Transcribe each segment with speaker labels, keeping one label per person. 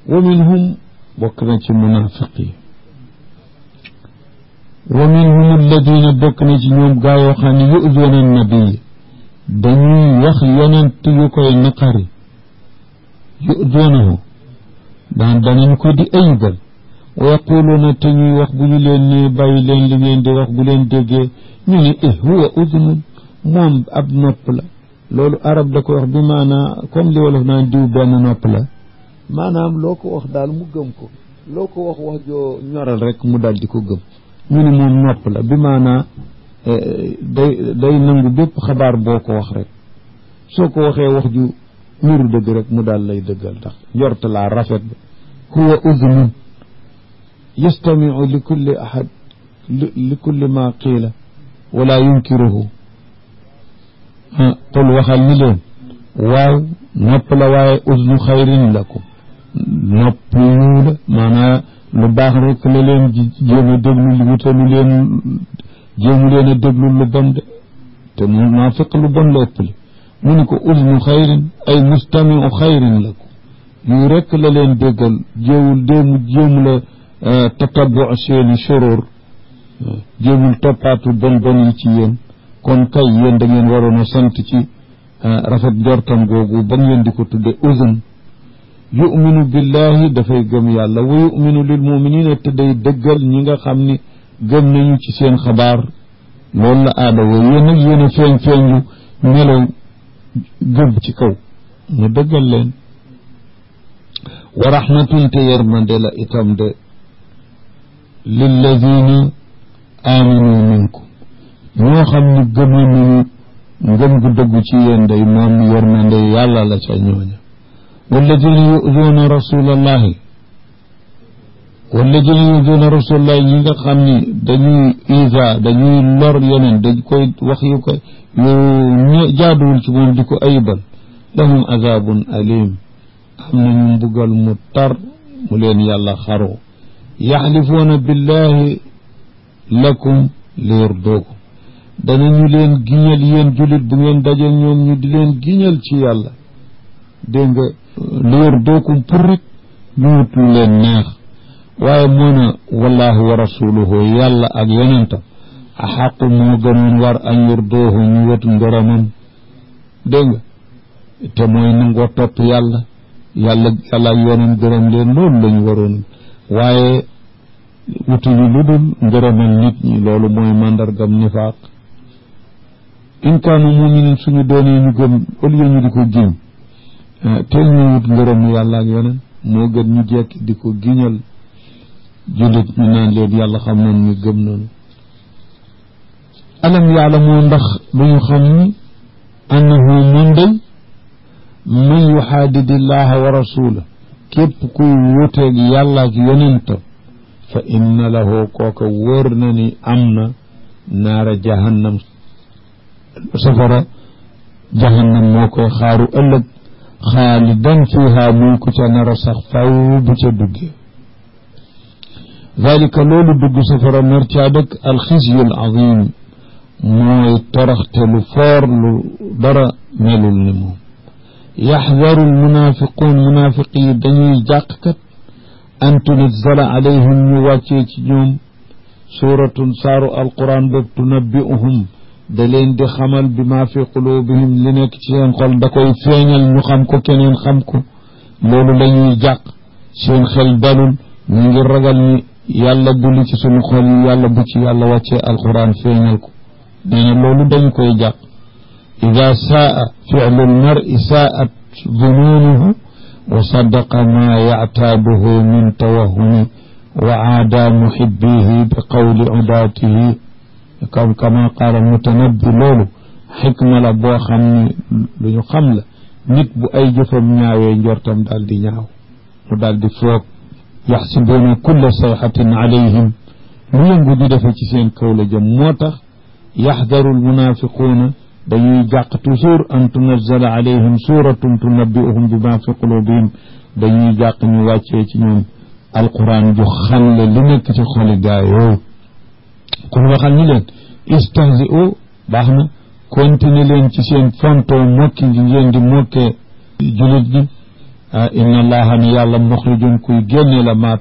Speaker 1: wa minhum bokk na ci munaafiq yi wa minhum alladina bokk na ci ñoom gaa yoo xam ne yu'zuuna nabiy dañuy wax yonent yu koy naqari yu'zuunahu danañ ko di ayibal wa yaquluuna te ñuy wax bu ñu leen ne bàyyi leen li ngeen di wax bu leen déggee ñu ne huwa udunun moom ab nopp la loolu arab da ko wax bi maanaa comme li wolof naan diw benn nopp la maanaam loo ko wax daal mu gëm ko loo ko wax joo ñoral rek mu daal di ko gëm ñu ne moom nopp la bi maanaa day nangu bépp xabaar boo ko wax rek soo ko waxee wax ju niru dëgg rek mu daal lay dëggal ndax njort laa rafet ba huwa udunun yastamiu li kulli ahad li kulli ma qiila wala yunkiruhu qul waxal ni leen waaw nopp la waaye udnu xayrin lakum nopp yu la maanaa lu baax rek la leen jéem a déglu li wutalu leen jéemu leen a déglu lu bon de te munaafiq lu bon la ëppli mu ni ko udnu xayrin ay mustamiu xayrin lakum yu rek la leen déggal jéemu la tatabu seeni shurur jéemul toppaatu bon bon yi ci yéen kon kay yéen da ngeen waroon a sant ci rafet njortam googu ba ngeen di ko tudde uzun yuminu billahi dafay gëm yàlla wa yuminu lil muminina te day dëggal ñi nga xam ni gëm nañu ci seen xabaar loolu la aada woo yéen nag yéen a feeñ yu melow gëm ci kaw mu dëggal leen wa rahmatun te yërmande la itam de lilladina aminu minkum ñoo xam ni gëmu nañu ngëm gu dëggu ci yéen day moom yërmande yàlla la ca ñooña walladina yu'zuuna rasulallahi ñi nga xam ni dañuy isa dañuy lor yeneen dañ koy wax yu ko yu jaaduwul ci moom di ko ayibal lahum azabun alim am nañu mbugal mu tar mu leen yàlla xaroo yaxlifuuna billahi lakum liyurdookum danañu leen giñal yéen jullit bu ngeen dajal ñoom ñu di leen giñal ci yàlla dégg nga liyurdookum pour rek ñu wut lu leen neex waaye moo ne wallahu wa rasuluhu yàlla ak yonentam axaqu moo gënoon war an yurdoohu ñu wet ngërëmam dégg nga te mooy nangoo topp yàlla ak yonent gërëm leen loolu lañu waroon waaye wutuñu lu dul ngërëmal nit ñi loolu mooy màndargam nifaaq in kaanu muminin suñu doonee ñu gëm au lieu ñu di ko giñ te ñu wut ngërëmu yàlla ak yonent moo gën ñu jekki di ko giñal jullit ñu naan leen yàlla xam nañ ñu gëm noonu alam yaalamoo ndax duñu xam ni annahu moom day man yuxaadidillaha wa rasula képp kuy wuteeg yàlla ak yonentam fa inna lahu kooka wóor na ni am na naara jahannam safara jahannam moo koy xaaru ëllëg xaalidan fiha muy ku ca nar a sax faw bu ca duggee dalika loolu dugg safara nar caa dëkk alxisyu al azim mooy toroxte lu foor lu dara melul ni moom yaxdaru almunafiquun munafiq yi dañuy jàqkat an tunazzala alayhim ñu wàccee ci ñoom suuratun saaru alquran boobu tunabbi'uhum da leen di xamal bi ma fi qulubihim li nekk ci seen xol da koy feeñal ñu xam ko keneen xam ko loolu lañuy jàq seen xel dalul ñu ngi ragal ni yàlla bu li ci sunu xol yi yàlla bu ci yàlla wàccee alquran feeñal ko nee na loolu dañu koy jàq ida saa fi'lu almar'i saat zununuhu wa saddaqa ma yactaaduhu min tawahumi wa aada muhibbihi bi qawli udaatihi kama qaala mutanabbi loolu xikma la boo xam ne lu ñu xam la nit bu ay jëfam ñaawee njortam daal di ñaaw mu daal di foog yaxsibuuna kulla sayxatin alayhim lu yëngu di defe ci seen kaw la jëm moo tax yaxdaru almunafiquuna dañuy jàq toujours an tunazzala alayhim suratun tunabbi'uhum bima fi qulubihim dañuy jàq ñu wàccee ci ñoom alquran ju xamle li nekk ci xoli gaa yooyu kon waxal ni leen istahzi'u baax na continuer leen ci seen fonto mokki ngi ngeen di mokkee julit gi inna allaha ni yàlla muxrijun kuy génne la ma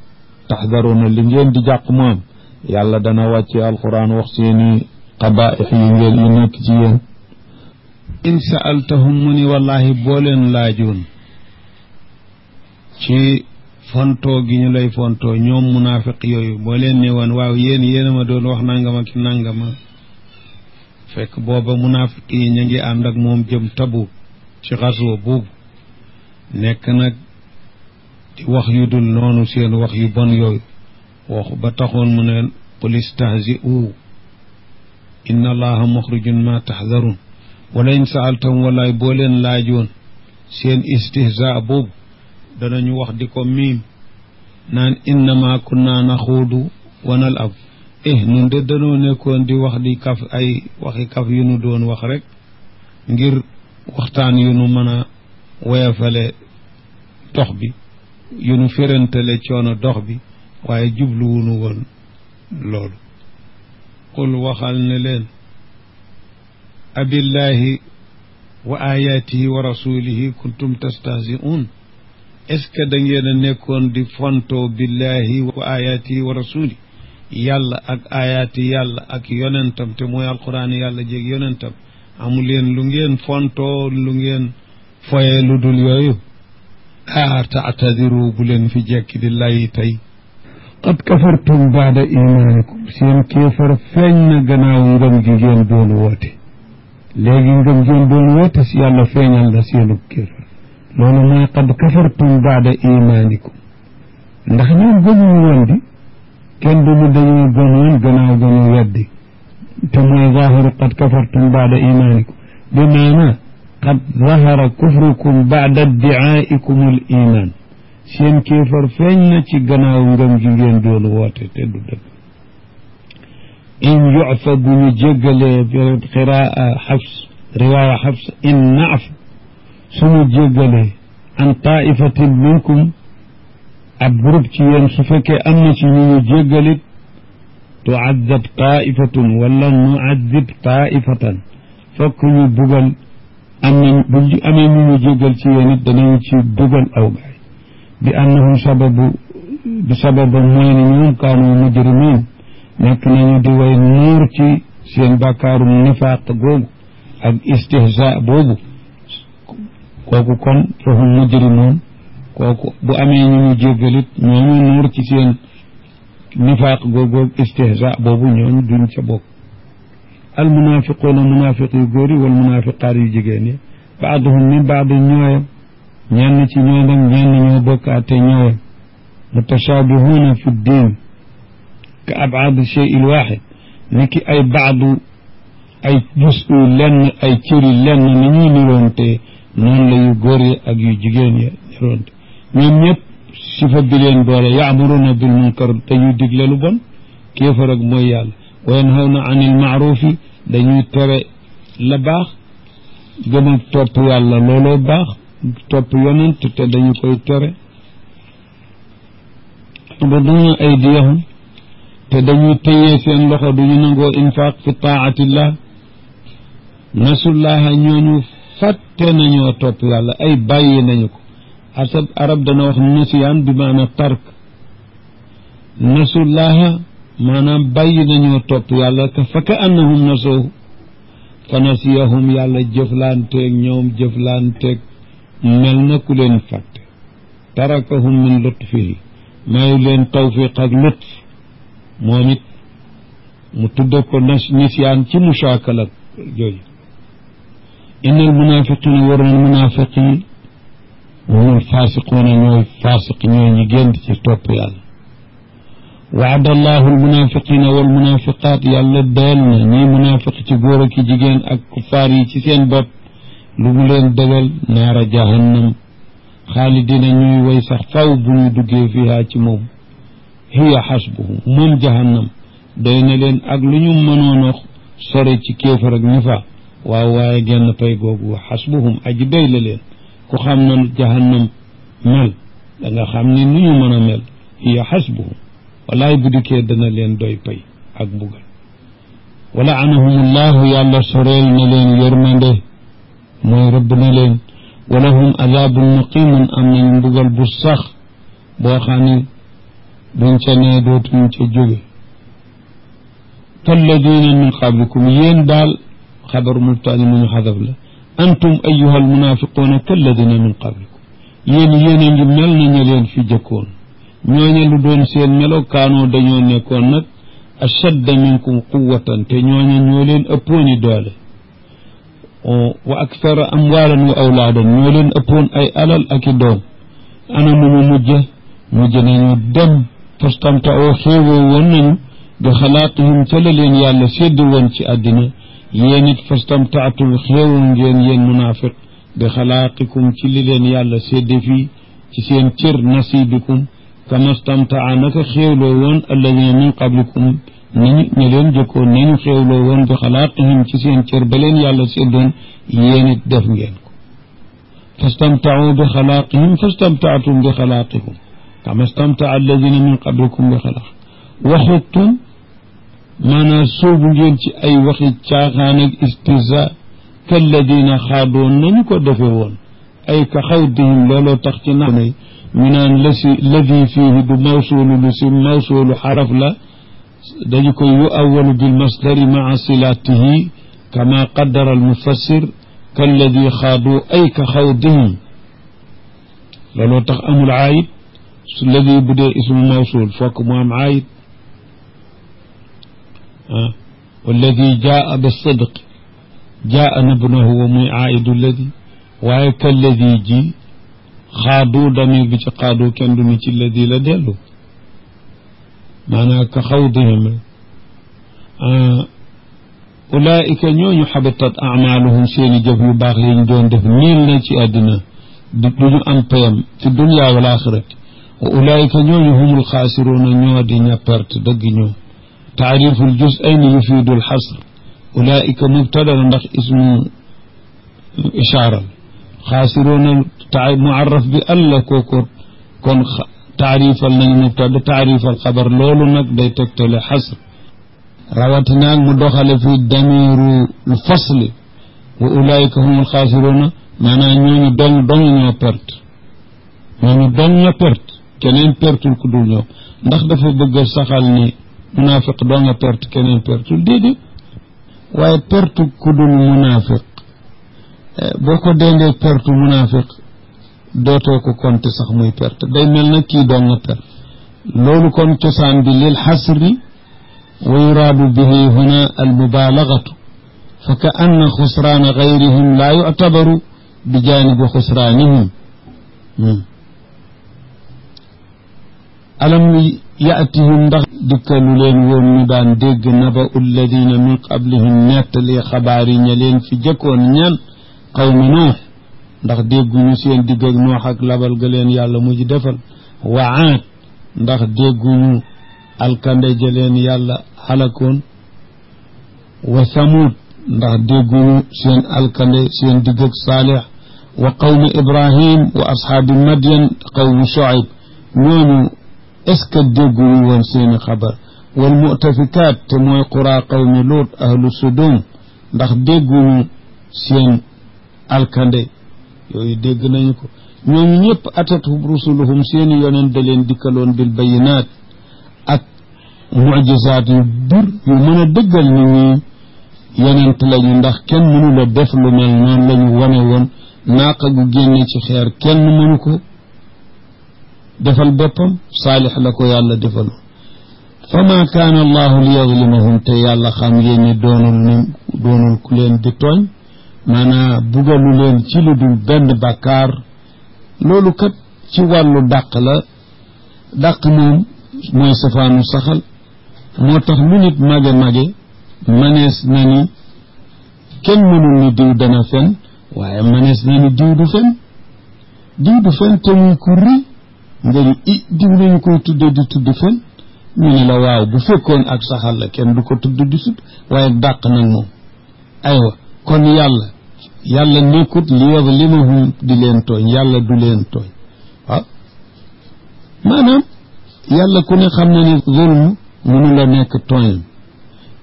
Speaker 1: taxdaruuna li ngeen di jàq moom yàlla dana wàcce alquran wax seeni qabaa'ix yi ngeen yu nekk ci yéen in sa'altahum mu ni wallahi boo leen laajoon ci fontoo gi ñu lay fontoo ñoom munaafiq yooyu boo leen ne woon waaw yéen a ma doon wax nangama ki nangama fekk booba munaafiq yi ñu ngi ànd ak moom jëm Tabuk ci xaswa boobu nekk nag di wax yu dul noonu seen wax yu bon yooyu waxu ba taxoon mu ne qul istahzi'u inna allaha muxrijun ma taxdarun wala in saaltahum wallaay boo leen laajoon seen istihza boobu danañu wax di ko miim naan innama kunna naxuudu wa nal'ab nun de danoo nekkoon di wax di kaf ay waxi kaf yu nu doon wax rek ngir waxtaan yu nu mën a woyafale dox bi yu nu firantale coono dox bi waaye jubluwunu woon loolu qul waxal ne leen abillahi wa ayatihi wa rasulihi kuntum tastahzi'un est-ce que da ngeen a nekkoon di fontoo billahi wa ayatihi wa rasuli yàlla ak ayaati yàlla ak yonentam te mooy alquran yàlla jéeg yonentam amu leen lu ngeen fontoo lu ngeen foye lu dul yooyu taatadiru bu leen fi jekki di lay tey qad kafartum baada imaanikum seen kéefar feeñ na gannaaw ngëm gi ngeen doon woote léegi ngëm ngeen doon woote si yàlla feeñal la seenu kéefar loolu mooy qad kafartum baada imaanikum ndax ñoom gëmuñu woon di kenn duñu dañuy gën woon gannaaw gënu weddi te mooy zaahiru qad kafartum baada imaanikum bi maana qad zahara kufrukum baada iddiaaikum al iman seen kéefar feeñ na ci gannaaw ngëm gi ngeen doon woote te du dëgg in yufa bu ñu jéggalee bi qiraa xafs riwaaya xafs in naaf suñu jéggalee an taifatin minkum ab groupe ci yéen su fekkee am na ci ñu ñu jéggalit tuaddab taifatun wala nuaddib taifatan fokk ñu bugal am nañ bu amee ñu ñu jéggal ci yéen it danañu ci bugal aw gaay bi annahum sababa mooy ne ñoom kaanu mujrimin nekk nañu di way nuur ci seen bàkkaarum nifaaq googu ak istihza boobu kooku kon fahum mujrimun kooku bu amee ñu ñu jéggalit ñooñu nuur ci seen nifaaq googu istihza boobu ñooñu duñ ca bokk al munafiquuna munafiq yu góor yi wal munafiqaat yu jigéen yi baaduhum min baadi ñooyam ñenn ci ñoom ak ñenn ñoo bokkaate ñooyam mutashabihuuna fi ddin ka abaadu shey il waaxid ni ki ay baadu ay jusu lenn ay cëri lenn ni ñuy niroonte noonu la yu góor yi ak yu jigéen yi niroonte ñoom ñëpp sifa bi leen boole yaamuruuna bil munkar dañuy digle lu bon kéefar ak mooy yàlla wa yanhawna anil maarufi dañuy tere la baax gëm a topp yàlla looloo baax topp yonent te dañu koy tere yaqbiduna aydiyahum te dañuy téyee seen loxo duñu nangoo infaq fi taatillah nasullaha ñooñu fàtte nañoo topp yàlla ay bàyyi nañu ko arab dana wax nisiyaan bi maana tark nasullaha maanaam bàyyi nañoo topp yàlla fa ka annahum nasoohu fa nasiyahum yàlla jëflanteeg ñoom jëflanteeg mel na ku leen fàtte tarakahum min lutfihi mayu leen tawfiq ak lutf moom it mu tudde ko nisyaan ci mushakala jooju inna al munafiqina waroon munafiq yi humul fasiquuna ñooy fasiq ñooy ñi génn ci topp yàlla waada allahu almunafiqina walmunafiqat yàlla deel na ñii munafiq ci góor ak jigéen ak kufaar yi ci seen bopp lu mu leen dëgal naara jahannam xaalidina ñuy way sax faw bu ñu duggee fiha ci moom hiya xasbuhum moom jahannam doy na leen ak lu ñu mënoon a sore ci kéefar ak nifa waaw waaye genn pay googu xasbuhum aji doy la leen ku xam na jahannam mel da nga xam ni nu ñu mën a mel hiya xasbuhum walaay bu dikkee dana leen doy pay ak mbugal wala anahum allahu yàlla soreel na leen yërmande mooy rëbb na leen wa lahum adabun muqimun am nañ mbugal bu sax boo xam ne duñ ca nee dootuñ ca jóge kalladina min qablikum yéen daal xabar mubtada muñu xadaf la antum ayuha almunafiquuna kalladina min qablikum yéen a ngi mel na ña leen fi jëkkoon ñooñe lu doon seen melokaanoo dañoo nekkoon nag ashadda minkum quwatan te ñooñe ñoo leen ëppooni doole wa akthara amwaalan wa awlaadan ñoo leen ëppoon ay alal ak i doom ana nu mu mujj nañu dem fastamta'oo xéewoo woon nañu bi xalaaqihim ca la leen yàlla sédd woon ci àddina yéen it fastamta'tum xéewoo ngeen yéen munaafiq bi xalaaqikum ci li leen yàlla sédd fii ci seen cër nasibikum kama stamta'a naka xéewloo woon alladina min qablikum nañu ña leen jëkkoon nañu xéewloo woon bi xalaaqihim ci seen cër ba leen yàlla séddoon yéen it def ngeen ko fastamta'u bi xalaaqihim fastamta'tum bi xalaaqikum kama stamta'a alladina min qablikum bi xalaaq waxuttum maanaam soobu ngeen ci ay waxi caaxaan ak istihza kalladina xaadoon nañu ko defe woon ay ka xawdihim looloo tax ci nax ne ñu naan ladi fiihi du mawsuulu lu si mawsuulu xaraf la dañu koy yu awalu bil masdari maa silatihi kama qaddara al mufassir kalladi xaadu ay ka xawdihim looloo tax amul aayit su ladi bu dee ismu mawsuul fokk mu am aayit walladi jaa bisidq jaa nabnahu wa muy aayidu ladi waaye kalladi ji xaadu damir bi ci xaadu kenn du ni ci ladi la dellu maanaam ka xawdihim ulaika ñooñu xabitat amaaluhum seeni jëf yu baax yi ñu doon def niil na ci àddina duñu am payam fi dunya wal axirati wa ulaika ñooñu humul xaasiruuna ñoo di ña perte dëgg ñoo taariful juz'ayni yufiidu al xasr ulaika mubtada ndax ismu ishaara xaasiruuna muarraf bi alla kooko kon taarifal nañu mubtada taarifal xabar loolu nag day tegtale xasr rawatinaag mu doxale fi damiru fasli wa ulaika humul xaasiruuna maanaam ñooñu dong ñoo perte ñooñu dong ñoo perte keneen pertul ku dul ñoom ndax dafa bëgg a saxal ni munaafiq doo nga perte keneen pertul déedéet waaye pertu ku dul munaafiq boo ko dendee pertu munaafiq dootoo ko compter sax muy perte day mel na kii doo nga perte loolu kon cosaan bi lil xasri wa yuraadu bihi huna al mubalagatu fa ka anna xusraana gayrihim laa yuctabaru bi jaanibi xusraanihim alam yaatihim ndax dikkalu leen woon ñu daan dégg naba alladina min qablihim nettali xabaar yi ña leen fi jëkkoon ñan qawmi nuux ndax dégguñu seen digg ak noox ak labal ga leen yàlla mujj defal wa aad ndax dégguñu alkande ja leen yàlla xalakoon wa samud ndax dégguñu seen alkande seen digg ak saalix wa qawmi ibrahim wa ashaabi madyan qawmi shuayb ñooñu est-ce que dégguñu woon seeni xabar wal mu'tafikaat te mooy qura qawmi luut ahlu sudum ndax dégguñu seen alkande yooyu dégg nañu ko ñooñu ñëpp atathum rusuluhum seeni yonent da leen dikkaloon bil bayinaat ak mujisaat yu bir yu mën a dëggal nit ñi yonent lañu ndax kenn mënu la def lu mel noonu lañu wane woon naaqa gu génne ci xeer kenn mënu ko defal boppam saalix la ko yàlla defal fa ma kaana allahu li yadlimahum te yàlla xam ngeen ni doonul ku leen di tooñ maanaam bugalu leen ci lu dul benn bàkkaar loolu kat ci wàllu dàq la dàq moom mooy safaanu saxal moo tax lu nit mage manees na ni kenn mënul ni diw dana fen waaye manees na ni diw du fen te muy ku ri nga ni diw lañu koy tudde di tudd fen ñu ne la waaw bu fekkoon ak saxal la kenn du ko tudd di sut waaye dàq nag moom aywa kon yàlla nekkut li yadlimahum di leen tooñ yàlla du leen tooñ waaw maanaam yàlla ku ne xam na ne zulm mënu la nekk tooñam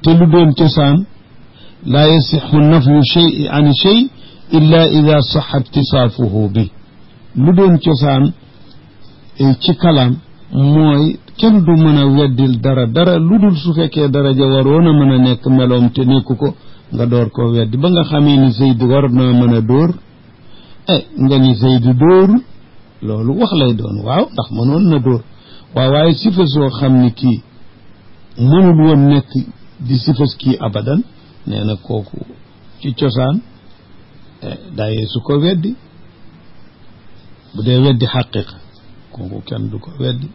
Speaker 1: te lu doon cosaan laa yasixu nafyu shay an shay illa ida saxa ittisaafuhu bi lu doon cosaan ci kalaam mooy kenn du mën a weddil dara lu dul su fekkee daraja waroon a mën a nekk meloom te nekku ko nga door koo weddi ba nga xamee ni Zayd war naa mën a dóor nga ni Zayd dóoru loolu wax lay doon waaw ndax mënoon na dóor waaye sifa soo xam ni kii mënul woon nekk di sifas kii abadan nee na kooku ci cosaan dayee su ko weddi bu dee weddi xaqiqa kooku kenn du ko weddi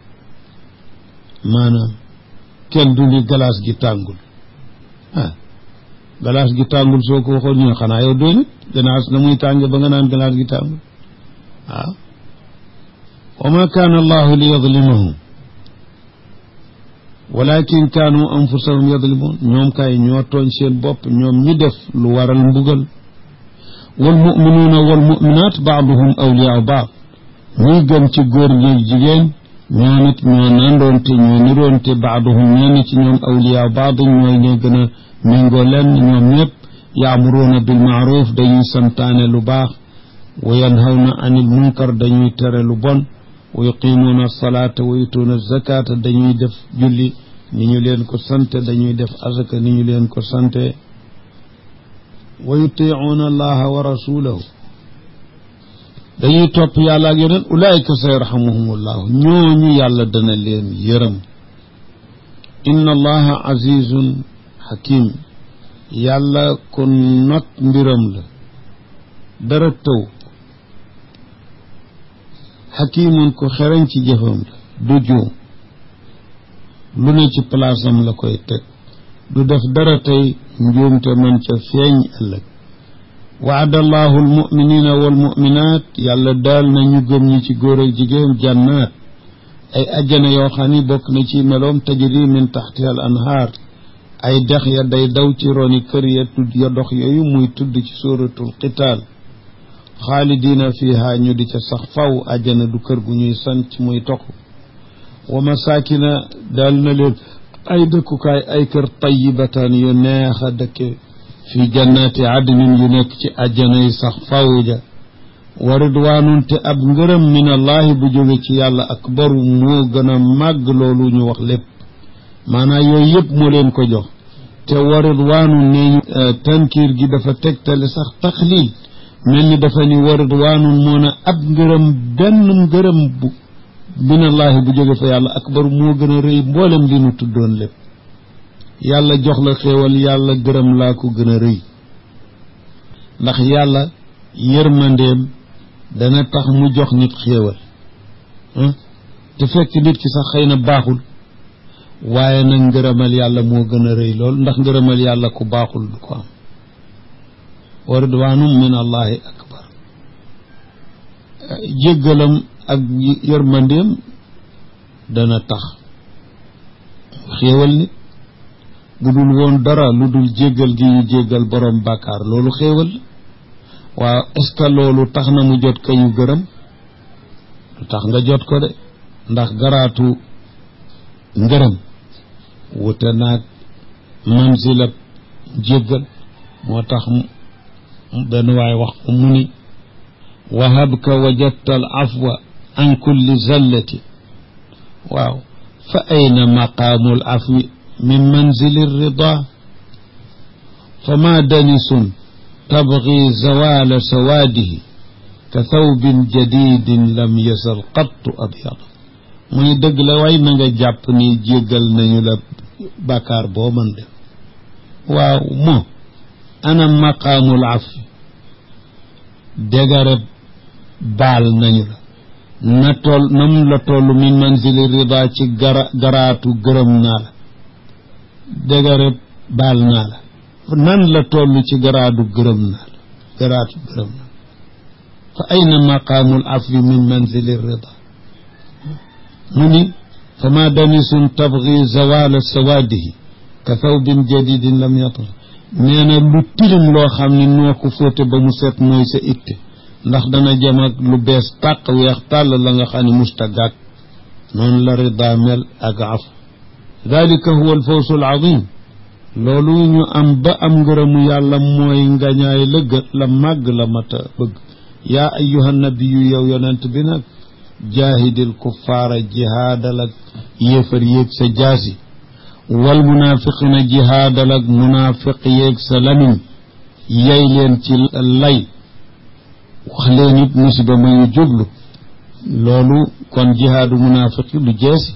Speaker 1: maanaam kenn du ni galaas gi tàngul galaas gi tàngul soo ko waxoon ñu xanaa yow doo nit galaas na muy tànge ba nga naan galaas gi tàngul waaw wa ma kaana allahu li yadlimahum walakin kaanu anfusahum yadlimun ñoom kay ñoo tooñ seen bopp ñoom ñi def lu waral mbugal wal muminuuna wal muminaat baaduhum awliyaau baad ñuy gëm ci góor ñi jigéen ñoo nit ñoo nandoonte ñoo niroonte baaduhum ñenn ci ñoom awliyaau baad ñooy ñoo gën a méngoo lenn ñoom ñëpp yaamuruuna bil maaruf dañuy santaane lu baax wa yanhawna anil munkar dañuy tere lu bon wa yuqimuuna alsalaata wa yutuuna zakata dañuy def julli ni ñu leen ko sante dañuy def azaka ni ñu leen ko sante wa yutiicuuna allaha wa rasulahu dañuy topp yàlla ak yeneen ulaayika sa yarhamuhum allahu ñooñu yàlla dana leen yërëm inna allaha azizun hakim yàlla ko not mbiram la dara taw xakimun ko xereñ ci jëfam la du juum lu ne ci palaasam la koy teg du def dara tey njuumte man ca feeñ ëllëg waada allahu almuminina walmuminat yàlla daal na ñu gëm ñi ci góor ak jigéen jannaat ay ajjana yoo xam ni bokk na ci meloom tajri min taxtiha al anhaar ay dex ya day daw ci roni kër ya tudd ya dox yooyu muy tudd ci suratul qitaal xaalidina fiha ñu di ca sax faw ajjana du kër gu ñuy sanc muy toxu wa masakina daal na leen ay dëkkukaay ay kër tayyibatan yu neex a dëkke fi jannati adnin yu nekk ci ajjana yi sax faw ja wa ridwaanun te ab ngërëm min allahi bu jóge ci yàlla akbaru moo gën a màgg loolu ñu wax lépp maanaam yooyu yëpp moo leen ko jox te wa ridwaanun ne tankiir gi dafa tegtale sax taxliil mel ni dafa ni wa ridwaanun moo na ab ngërëm benn ngërëm bu minallahi bu jóge fa yàlla akbar moo gën a rëy mboolem li nu tuddoon lépp yàlla jox la xéewal yàlla gërëm laa ko gën a rëy ndax yàlla yërmandeem dana tax mu jox nit xéewal te fekk nit ki sax xëy na baaxul waaye nag ngërëmal yàlla moo gën a rëy lool ndax ngërëmal yàlla ku baaxul du ko am wa ridwaanum min allahi akbar jéggalam ak yërmandeem dana tax xéewal nit bu dul woon dara lu dul jéggal gi ñu jéggal borom bàkkaar loolu xéewal waaw est-ce que loolu tax na mu jot ka yu gërëm lu tax nga jot ko de ndax garaatu ngërëm wute naag manzilab jéggal moo tax benn waay wax ko mu ni wahabka wajadta al afwa an kulli zallati waaw fa ayna maqaamu al afwi min manzili rida fa ma danisun tabgi zawala sawaadihi ka thawbin jadidin lam yasal qattu abyad mu ni dëgg la waaye na nga jàpp ni jéggal nañu la bàkkaar boo mën def waaw moo ana maqaamul afwi dégareb baal nañu la na toll nam la toll min manzili rida ci garaatu gërëm naa la dégareb baal naa la nan la toll ci garaatu gërëm naa la garaatu gërëm naa fa ayna maqaamul afwi min manzili rida mu ni fa ma danisun tabgi zawala sawaadihi ka thawbin jadidin lam yatar nee na lu tilim loo xam ne noo ko fóote ba mu set mooy sa itte ndax dana jëm ak lu bees tàq weex tàll la nga xam ne mustagaat noonu la rida mel ak af dalika huwa alfawsu alazim loolu ñu am ba am ngërëmu yàlla mooy ngañaay la gët la màgg la mata bëgg yaa ayyuha nabiyu yow yonent bi nag jaahidil kuffaara jihaadal ak yéefar yéeg sa jaasi wal munaafiqina jihaadal ak munaafiq yéeg sa lamiñ yey leen ci lay wax leen it musiba ma ñu jublu loolu kon jihaadu munaafiq yi lu jeesi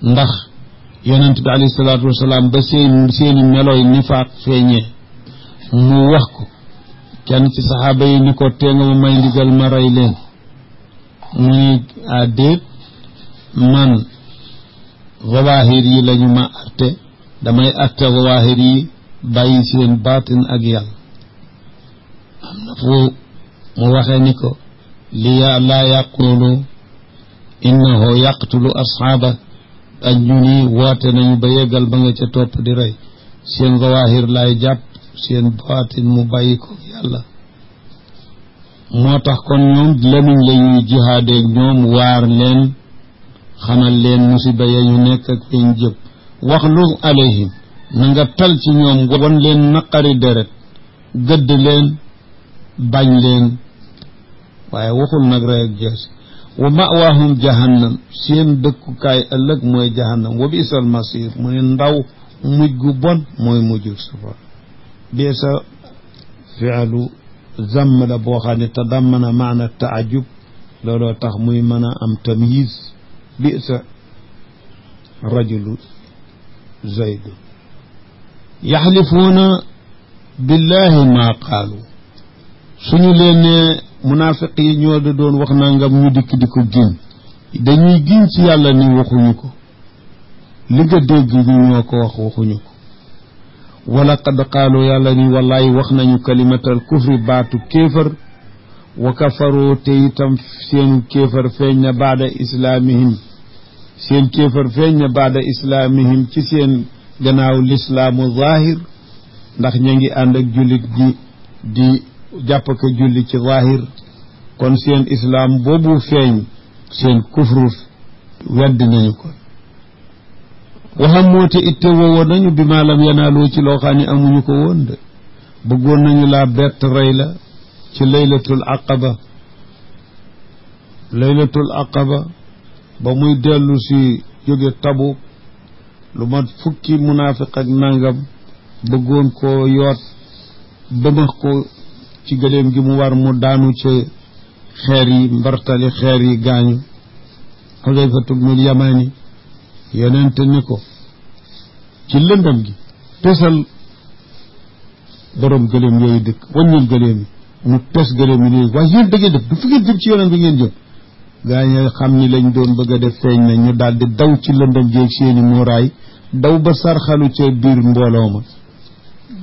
Speaker 1: ndax yonent bi alayhi salaatu wasalaam ba seeni melooy nifaaq feeñee mu wax ko kenn ci saxaaba yi ni ko tee nga ma may ndigal ma rey leen mu ni déet man zawaahir yi lañu ma atte damay atte zawaahir yi bàyyi seen baatin ak yàlla am na fu mu waxee ni ko li laa yaqulu innahu yaqtulu asxaaba ak ñu ni woote nañu ba yeggal ba nga ca topp di rey seen zawaahir laay jàpp seen baatin mu bàyyi ko yàlla moo tax kon ñoom lamiñ la ñuy jihaadeeg ñoom waar leen xamal leen musiba ya ñu nekk ak fi ñu jëm waxluz alayhim na nga tal ci ñoom won leen naqari deret gëdd leen bañ leen waaye waxul nag rey ak jeesi wa mawaahum jahannam seen dëkkukaay ëllëg mooy jahannam wa bi'sal masir mu ne ndaw mujj gu bon mooy mujju safara bi'sa fi'lu zamm la boo xam ne tadammana maana taajub looloo tax muy mën a am tamyiz bi'sa rajulu zayd yaxlifuuna billahi maa qaalu suñu leen ne munaafiq yi ñoo da doon wax nangam ñu dikk di ko giñ dañuy giñ ci yàlla ni waxuñu ko li nga dégg ñu ñoo ko wax waxuñu ko wala qad qaalu yàlla ni wallahi wax nañu kalimatal kufri baatu kéefër wa kafaru te itam seen kéefër feeñ na baada islaamihim seen kéefër feeñ na baada islaamihim ci seen gannaaw lislaamu zaahir ndax ña ngi ànd ak jullit gi di jàpp ko julli ci zaahir kon seen islaam boobu feeñ seen kufru weddi nañu ko waxam moo te itte woowoon nañu bi maa lam yanaaloo ci loo xam ne amuñu ko woon de bëggoon nañu laa bett rey la ci laylatul aqaba ba muy dellu si jóge Tabuk lu mat fukki munaafiq ak nangam bëggoon koo yoot bëmax ko ci gëléem gi mu war mu daanu ci xeer yi mbartali xeer yi gaañu Xudayfatu bnul Yamaani yonente ni ko ci lëndam gi pesal borom gëléem yooyu dëkk wàññil gëléem yi mu pes gëléem yi léegi waaye yéen da ngeen def du fi ngeen jëm ci yonent bi ngeen jëm gaañu xam ni lañ doon bëgg a def feeñ na ñu daal di daw ci lëndam gi ak seeni muuraay daw ba sarxalu ca biir mbooloo ma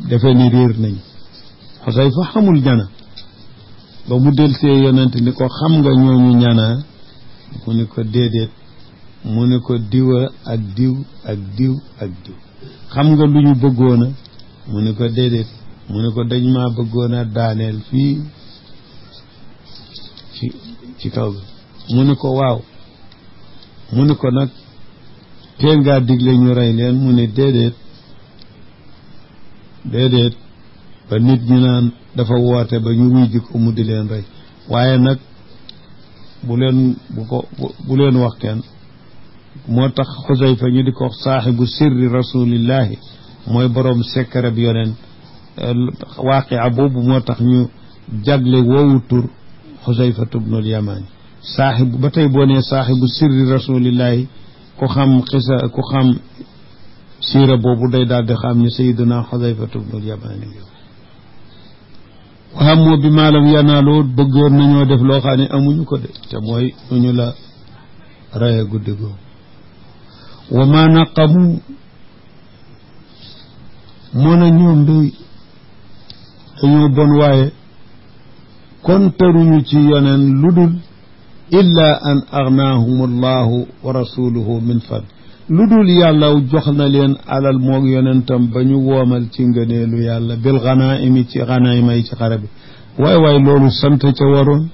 Speaker 1: defee ni réer nañ Xusayfa xamul ñana ba mu del see yonent ni ko xam nga ñooñu ñana mu ni ko déedéet mu ni ko diwa ak diw ak diw ak diw xam nga lu ñu bëggoona mu ni ko déedéet mu ni ko dañ maa bëggoona daaneel fii ci kaw bi mu ni ko waaw mu ni ko nag teel ngaa digle ñu rey leen mu ni déedéet ba nit ñi naan dafa woote ba ñu wuy ji ko mu di leen rey waaye nag bu leen wax kenn moo tax Xusayfa ñu di ko wax saaxibu sirri rasulillahi mooy borom secret bi yoneen waaqia boobu moo tax ñu jagle woowu tur Xusayfatu bnul Yamaani saaxibu ba tey boo nee saaxibu sirri rasulillahi ku xam siira boobu day daal di xam ni sayyiduna Xudayfatu bnul Yamaani waxam moo bi maalam yanaaloo bëggoon nañoo def loo xam ne amuñu ko de te mooy ñu la raya guddi googu wa ma naqamu moo na ñoom day dañoo bon waaye kon teruñu ci yoneen lu dul illa an agnaahum allahu wa rasuluhu min fadl lu dul yàlla jox na leen alal moog yonentam ba ñu woomal ci ngëneelu yàlla bil ganaimi ci ganaima yi ci xare bi waay loolu sant ca waroon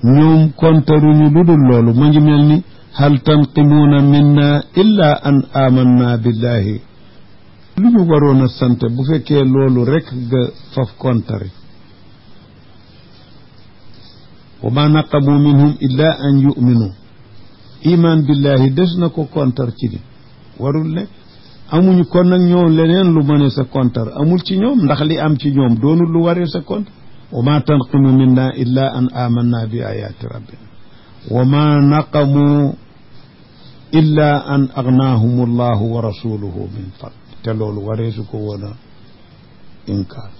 Speaker 1: ñoom kontaruñu lu dul loolu ma ngi mel ni hal tanqimuuna minna illa an amanna billahi lu ñu waroon a sant bu fekkee loolu rek nga faf kontari wa ma naqamu minhum illa an yuminu iman billahi des na ko kontar ci ni warul ne amuñu kon nag ñoom leneen lu mëne sa kontar amul ci ñoom ndax li am ci ñoom doonul lu waree sa kontar wa ma tanqimu minna illa an amanna bi ayati rabbina wa ma naqamu illa an agnaahum allahu wa rasuluhu min fadl te loolu waree su ko woon a inkaar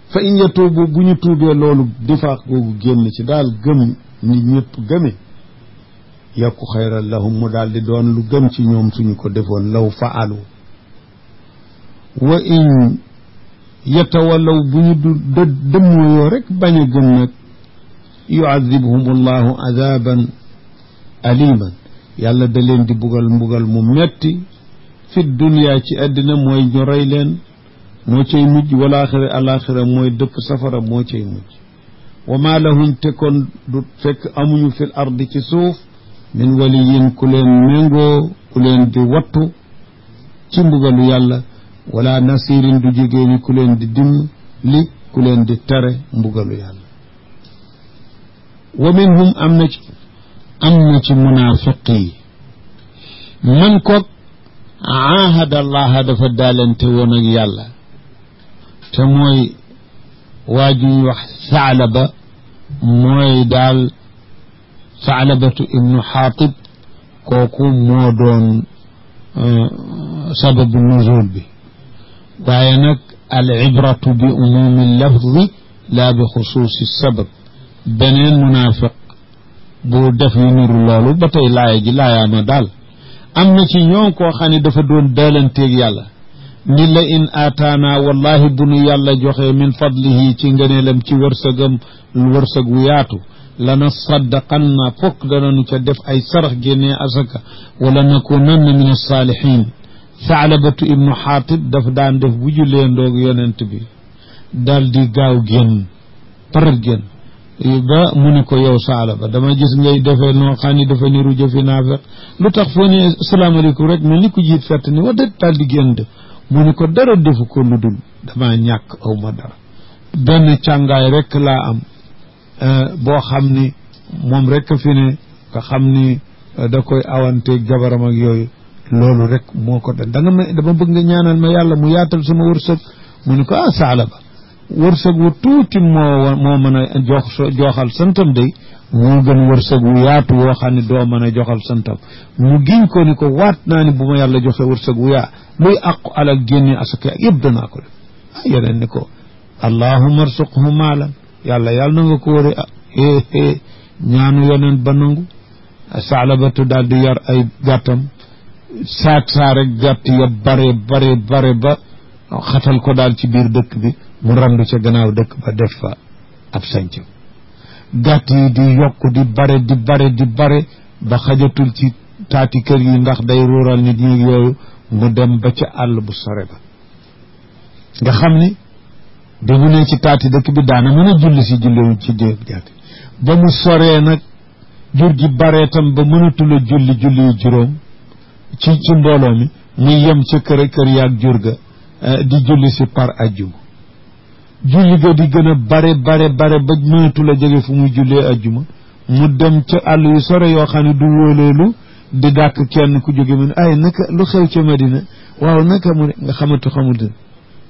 Speaker 1: fa in yatuubu bu ñu tuubee loolu difaaq googu génn ci daal gëm ni ñëpp gëme yakku xayran lahum mu daal di doon lu gëm ci ñoom suñu ko defoon law faalu wa in yatawallaw bu ñu dëmmoyoo rek bañ a gëm nag yuadibhum allahu adaban aliman yàlla da leen di mbugal mu metti fi dunya ci àddina mooy ñu rey leen moo cay mujj walaaxira alaxira mooy dëkk safara moo cay mujj wa ma lahum te kon du fekk amuñu fil ardi ci suuf min waliyin ku leen méngoo ku leen di wattu ci mbugalu yàlla wala nasirin du jigéen ni ku leen di dimbali ku leen di tere mbugalu yàlla wa minhum am na ci munaafiq yi man koog aahada allaha dafa daalante woon ak yàlla te mooy waa juñ wax Saalaba mooy daal Saalabatu ibnu Xaatib kooku moo doon sababu nuzul bi waaye nag al ibratu bi umumi lafdi laa bi xusuusi sabab beneen munaafiq bu def yu niru loolu ba tey laaya ji laayaama daal am na ci ñoom koo xam ne dafa doon daalanteeg yàlla ni la in aataana wallahi bu nu yàlla joxe min fadlihi ci ngëneelam ci wërsëg wu yaatu lana saddaqanna fokk dananu ca def ay sarax génnee asaka wala nakunanna min alsaalihin Saalabatu ibnu Xaatib daf daan def bu jullee ndoog yonent bi daal di gaaw génn parat génn ba mu ne ko yow Saalaba dama gis ngay defee noo xam ni dafa niru jëfi naafeq lu tax foo ne asalaamaaleykum rek mel ni ko jiit fett ni wa det daal di génn de mu ne ko dara defu ko lu dul dama ñàkk aw ma dara benn càngaay rek laa am boo xam ni moom rek fi ne nga xam ni da koy awanteeg jabaram ak yooyu loolu rek moo ko dama bëgg nga ñaanal ma yàlla mu yaatal sama wërsëg mu ne ko Saalaba wërsëg wu tuuti moo mën a joxal santam day moo gën wërsëg wu yaatu woo xam ne doo mën a joxal santam mu giñ ko ni ko waat naa ni bu ma yàlla joxe wërsëg wu yaa luy àqu alal génne asaka yëpp danaa ko def yeneen ni ko allahumma arsuqhu maalan yàlla na nga ko wëri ñaanu yeneen ba nangu Saalabatu daal di yar ay gàttam saa rek gàtt ya bare ba xatal ko daal ci biir dëkk bi mu randu ca gannaaw dëkk ba def fa ab sanc gàtt yi di yokk di bare ba xajatul ci taati kër yi ndax day ruural nit ñi yooyu mu dem ba ca àll bu sore ba nga xam ni bi mu ne ci taati dëkk bi daana mën a julli si julliwuñ ci déeg jàkk ba mu soree nag jur gi bare tam ba mënatula julli yu juróom ci mbooloo mi muy yem ca kër yaag jur ga di julli si par ajjuma julli ga di gën a bare ba mënatu la jóge fu muy jullee ajjuma mu dem ca àll yu sore yoo xam ne du wóoleelu di dàkk kenn ku jóge mu ne ay naka lu xew ca Madina waaw naka mu ne nga xamul de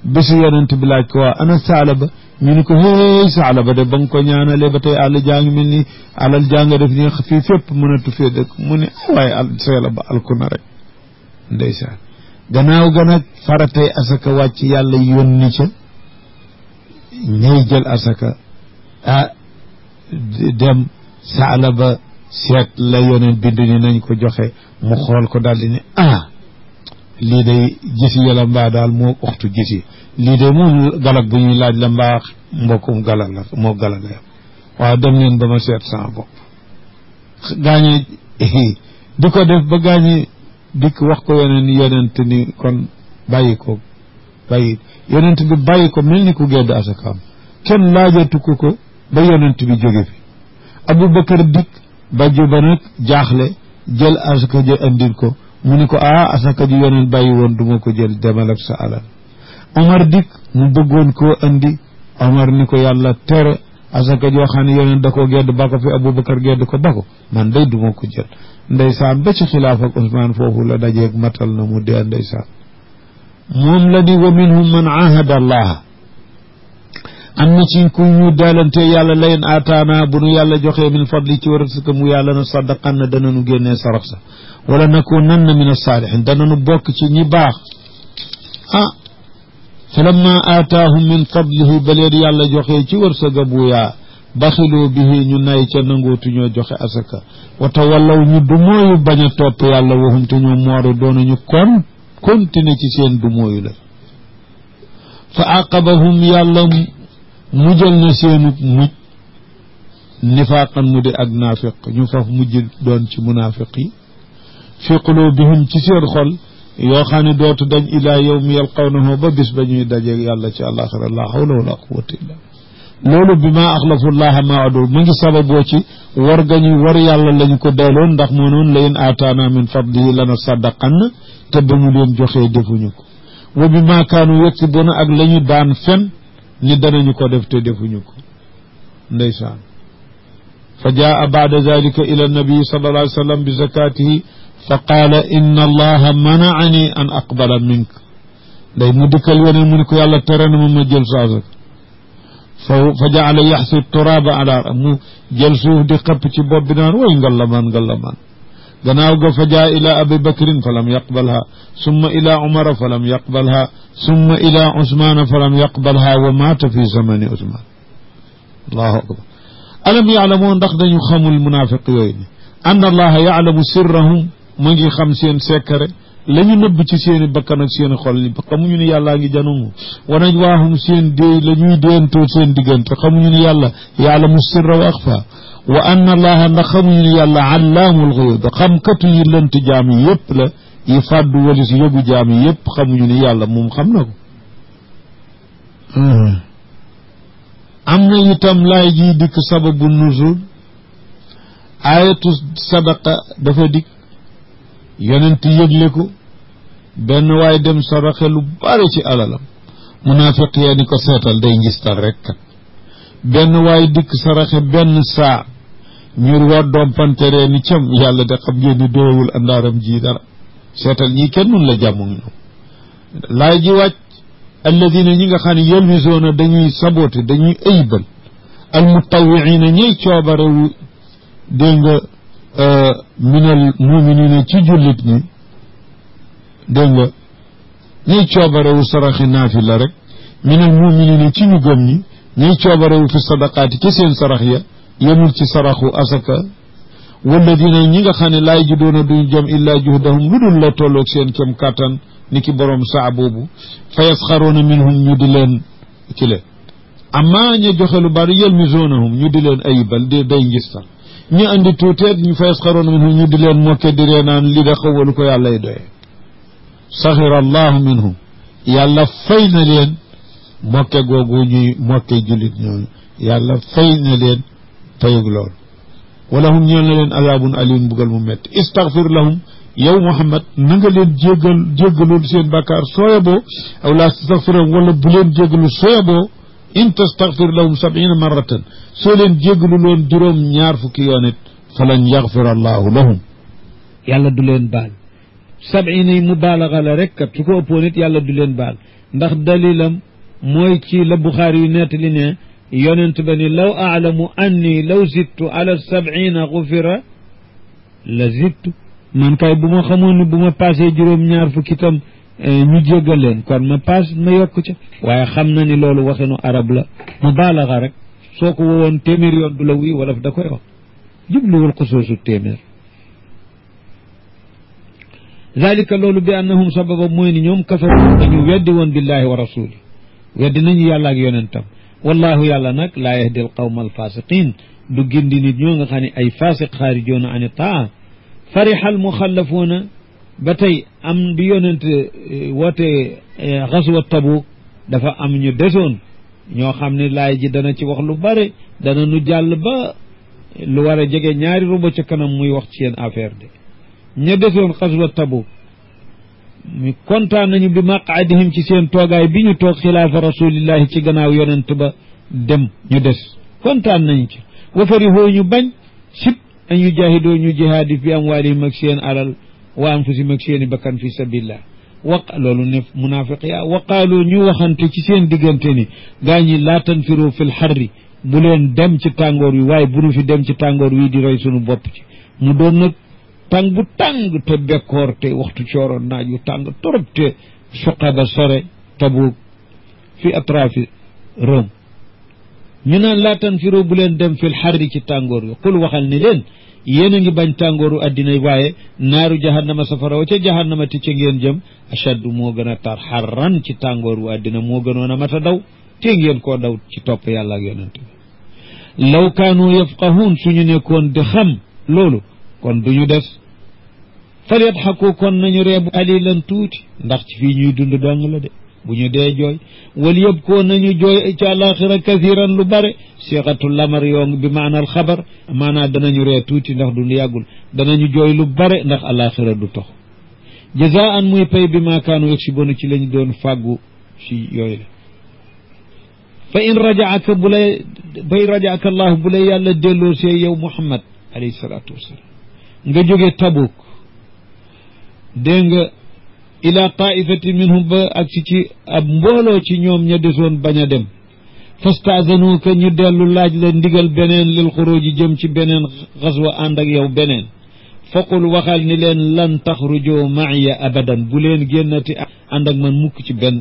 Speaker 1: bési yonent bi laaj ko waa ana Saalaba ñu ni ko hey Saalaba de ba nga ko ñaanalee ba tey àll jaa ngi mel ni alal jaa nga def ni fii fépp mënatu fee dëkk mu ne waaye Saalaba alku na rek ndeysaan gannaaw ga nag faratay asaka wàcc yàlla yónni ca ñay jël asaka dem Saalaba seet la yoneen bind ni nañ ko joxe mu xool ko daal di ne lii day gisi yàlla mbaa daal moo waxtu gisi lii day moom galag bu ñuy laaj la mbaa mbokkum galag la moo galag la waaw dem leen ba ma seet sama bopp gaañe di ko def ba gaañe dikk wax ko yonent ni kon bàyyi yonent bi bàyyi ko mel ni ku gedd asakaam kenn laajatu ko ba yonent bi jóge fi Abubakar dikk bàjju ba nag jaaxle jël asaka ji andil ko mu ni ko asaka ji yoneen bàyyi woon du ma ko jël demal ak sa alal Omar dikk mu bëggoon koo andi Omar ni ko yàlla tere asaka joo xam ne yoneen da ko gedd ba ko fi Abubakar gedd ko ba ko man day du ma ko jël ndeysaan ba ci xilaaf ak Usmaan foofu la dajeeg matal na mu dee ndeysaan moom la di wa minhum man ahada allah am na ci ku ñu daalante yàlla layin aataana bu nu yàlla joxee min fadli ci wërsëg mu yàlla na saddaqan na dana nu génnee sarax sa wala nakunanna min as-saalihin dana nu bokk ci ñi baax falamma aataahum min fadlihi ba leen yàlla joxee ci wërsëga bu yaa baxiloo bihi ñu nay ca nangootu ñoo joxe asaka wa tawallaw ñu du mooyu bañ a topp yàlla waxum te ñoo mooru doonañu kon continuer ci seen du mooyu la fa aqabahum yàlla mujjal na seenu mujj nifaaqan mu di ak naafiq ñu faf mujj doon ci munaafiq yi fi qulubihim ci seen xol yoo xam ne dootu dañ ilaa yawmi yalqawnahu ba bis ba ñuy dajeeg yàlla ci àllaaxira laa hawla wala quwwata illa loolu bi ma axlafu llaha ma adu mu ngi sababoo ci war ga ñuy war yàlla lañu ko dayloon ndax moo noonu la in aataana min fadlihi lana saddaqan te ba mu leen joxee defuñu ko wa bi ma kaanu yaksibuna ak la ñu daan fen ni danañu ko def te defuñu ko ndeysaan fa jaa baada dalika ila nabii sallallahu alayhi wa sallam bi zakatihi fa qaala inna allaha manaani an aqbala mink day mu dikkal weneen mu ni ko yàlla tere na ma jël sa azak fa jaala yaxsi turaaba ala mu jël suuf di xëpp ci bopp bi naan way ngallamaan ngallamaan gannaaw ga fa jaa ila abi bakrin fa lam yaqbalha summa ila umara fa lam yaqbalha summa ila usmana fa lam yaqbalha wa maata fi zamani usman allahu akbar alam yaalamoo ndax dañu xamul munaafiq yooyu ni anna allaha yaalamu sirrahum mu ngi xam seen secret la ñu nëbb ci seeni bakkan ak seeni xol ni xamuñu ni yàllaa ngi janumu wa najwaahum seen déey la ñuy déentoo seen diggante xamuñu ni yàlla yaalamu sirra wa axfa wa anna allaha ndax xamuñu ni yàlla allaamul xuyuub xamkatu yi lënt jaam yi yépp la yi fàddu walis yëgu jaam yi yépp xamuñu ni yàlla moom xam na ko am na itam laay ji dikk sababu nuzul ayatu sadaqa dafa dikk yonent yëgle ko benn waay dem saraxe lu bare ci alalam munaafiq yaa ni ko seetal day ngistal rek kat benn waay dikk saraxe benn saa ñu war dompanteree ni cam yàlla de xam ngeen ni doowul andaaram ji dara seetal ñii kenn nun la jàmm ñoom laay ji wàcc alladina ñi nga xam ne yelmisoona dañuy saboté dañuy ëybal almutawiina ñey coobarewu dégg nga minal muminina ci jullit ñi dégg nga ñey coobarewu saraxi naafila rek minal muminina ci ñu gëm ñi ñey coobarewu fi sadaqaati ci seen sarax ya yemul ci saraxu asaka walladina ñi nga xam ne laay ji doona duñ jëm illaa juhdahum lu dul la tolloog seen kem kàttan ni ki boroom saa boobu fa yasxaroona minhum ñu di leen ci leen amma ña joxe lu bari yelmisoonahum ñu di leen ayibal di day ngistal ñu andi tuuteet ñu fa yasxaroona minhum ñu di leen mokke di reenaan li da xawalu ko yàllay doye saxira allahu minhum yàlla fay na leen mokke googu ñuy mokke jullit ñooñu yàlla fay na leen tayug lool wala hum ñeel na leen azabun alim bugal mu metti istaghfir lahum yow Muhammad na nga leen jéggalul seen bàkkaar sooyaboo aw laa tastaghfirhum wala bu leen jéggalu sooyaboo in tastaghfir lahum 70 marratan soo leen jéggalu loon juróom ñaar fukki yoon it falan yaghfir allahu lahum yàlla du leen baal 70 yi mubaalaga la rek kat su ko ëppoon it yàlla du leen baal ndax dalilam mooy ci la Buxaari yu nettali ne yonent ba ni law aalamu anni law zidtu ala 70 gufira la zidtu man kay bu ma xamoon ne bu ma passé juróom ñaar fukki itam ñu jéggal leen kon ma paas ma yokk ca waaye xam na ni loolu waxinu arab la mubaalaga rek soo ko wowoon téeméer yoon du la wuy wala da koy wax jubluwul xusoosu téeméer zalika loolu bi annahum sababa mooy ni ñoom kafaru dañu weddi woon billahi wa rasuli weddi nañu yàlla ak yonentam wallahu yàlla nag laa yahdi al qawma al fasiqin du gindi nit ñoo nga xam ne ay fasiq xaarijoona ani taa fariha al muxallafuuna ba tey am bi yonent woote xaswa Tabuk dafa am ñu desoon ñoo xam ne laay ji dana ci wax lu bare dana nu jàll ba lu war a jege ñaari ruba ca kanam muy wax ci seen affaire de ña desoon xaswa Tabuk mi kontaan nañu bi maqaadihim ci seen toogaay bi ñu toog xilaafa rasulillahi ci gannaaw yonent ba dem ñu des kontaan nañu ci wa farihoo ñu bañ sib an yu jaahidoo ñu jihaadi fi amwaalihim ak seen alal wa anfusihim ak seeni bakkan fi sabilillah loolu ne munaafiq yaa wa qaalu ñu waxante ci seen diggante ni gaa ñi laa tanfiru fil xarri bu leen dem ci tàngoor wi waaye bu nu fi dem ci tàngoor wi di rey sunu bopp ci mu doon nag tàng bu tàng te bekkoor te waxtu cooroon naaj yu tàng torop te suqaba sore Tabuk fi atrafi Rome ñu naan laa tanfiru bu leen dem fil xarri ci tàngoor wi qul waxal ni leen yéen a ngi bañ tàngooru addina waaye naaru jahannama safara wa ca jahannama te ca ngeen jëm ashaddu moo gën a tar xarran ci tàngooru addina moo gënoon a mat a daw te ngeen koo daw ci topp yàlla ak yonent bi law kaanu yafqahuun suñu nekkoon di xam loolu kon duñu des falyadxaku kon nañu reebu qalilan tuuti ndax ci fii ñuy dund dong la de bu ñu dee jooy wal yabkoo nañu jooy ci àlaxira kathiran lu bare siixatu lamar yoong bi maanaal xabar maanaa danañu ree tuuti ndax du yàggul danañu jooy lu bare ndax àlaxira du tox jazaan muy pay bi maa kaanu yaksibuna ci lañu doon fàggu ci yooyu la fa in rajaaka bu allahu bu lay yàlla delloo see yow Muhammad alayhi salaatu wasalaam nga jóge Tabuk dégg nga ila taifati minhum ba ak si ci ab mbooloo ci ñoom ña desoon bañ a dem fastaazanuka ñu dellu laaj la ndigal beneen lil xuruji jëm ci beneen xaswa ànd ak yow beneen faqul waxal ni leen lan taxrujoo maaya abadan bu leen génnati ànd ak man mukk ci benn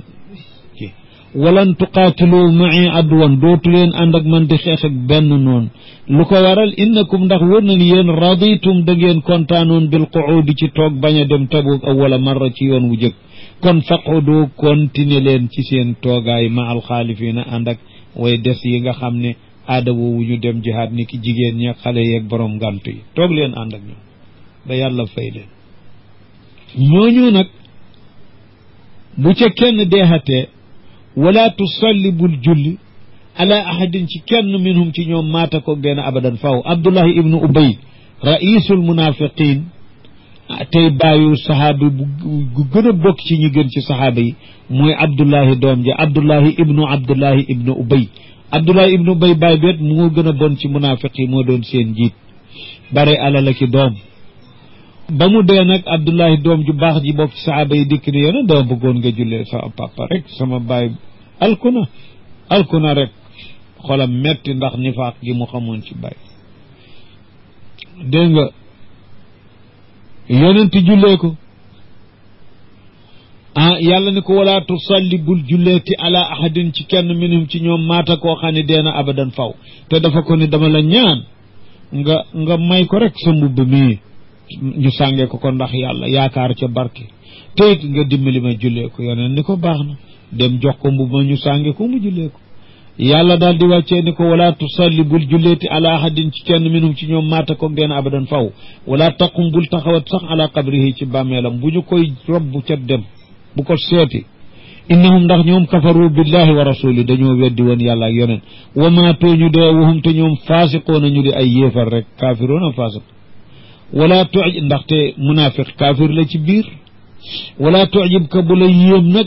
Speaker 1: ci walan tuqaatiloo ma'i adwan dootu leen ànd ak man di xeex ak benn noonu lu ko waral innakum ndax wër na ni yéen raditum da ngeen kontaanoon bil quudi ci toog bañ a dem Tabuk awwala marra ci yoon wu jëkk kon faqudu continuer leen ci seen toogaay ma alxaalifiina ànd ak way des yi nga xam ne aada woowu ñu dem jihaad ni ki jigéen ñi xale yeeg borom ngant yi toog leen ànd ak ñoom ba yàlla fay leen ñooñu nag bu ca kenn deexatee wala tusalli bul julli ala ahadin ci kenn minhum ci ñoom maata ko benn abadan faw Abdullahi ibnu Ubay raisul munafiqin tey bàyyu sahaaba bu gën a bokk ci ñi gën ci sahaaba yi mooy Abdullahi doom ja Abdullahi ibnu Ubay Abdullahi ibnu Ubay baay beet moo gën a bon ci munafiq yi moo doon seen njiit bare alala ki doom ba mu dee nag Abdullahi doom ju baax ji bokk ci sahaaba yi dikk ne yéen dama bëggoon nga jullee sama papa rek sama baay alkuna rek xolam metti ndax nifaaq gi mu xamoon ci baay dégg nga yonent jullee ko yàlla ni ko wala tusalli bul julleeti ala ahadin ci kenn minhum ci ñoom maata koo xam ne deena abadan faw te dafa ko ni dama la ñaan nga may ko rek sa mbubb mii ñu sàngee ko ndax yàlla yaakaar ca barke te it nga dimbali ma jullee ko yonent ni ko baax na dem jox ko mbubb ma ñu sàngee ko mu jullee ko yàlla daal di wàccee ni ko wala tusalli bul julleeti ala ahadin ci kenn minhum ci ñoom maata ko deena abadan faw wala taqum bul taxawat sax ala qabrihi ci bàmmeelam bu ñu koy rob bu ca dem bu ko seeti innahum ndax ñoom kafaru billahi wa rasuli dañoo weddi woon yàlla ak yonent wa maatoo ñu dee wahum te ñoom faasiqoona ñu di ay yéefar rek kaafiroona faasiq wala tuj ndaxte munafiq kaafir la ci biir wala tujib ka bu la yéem nag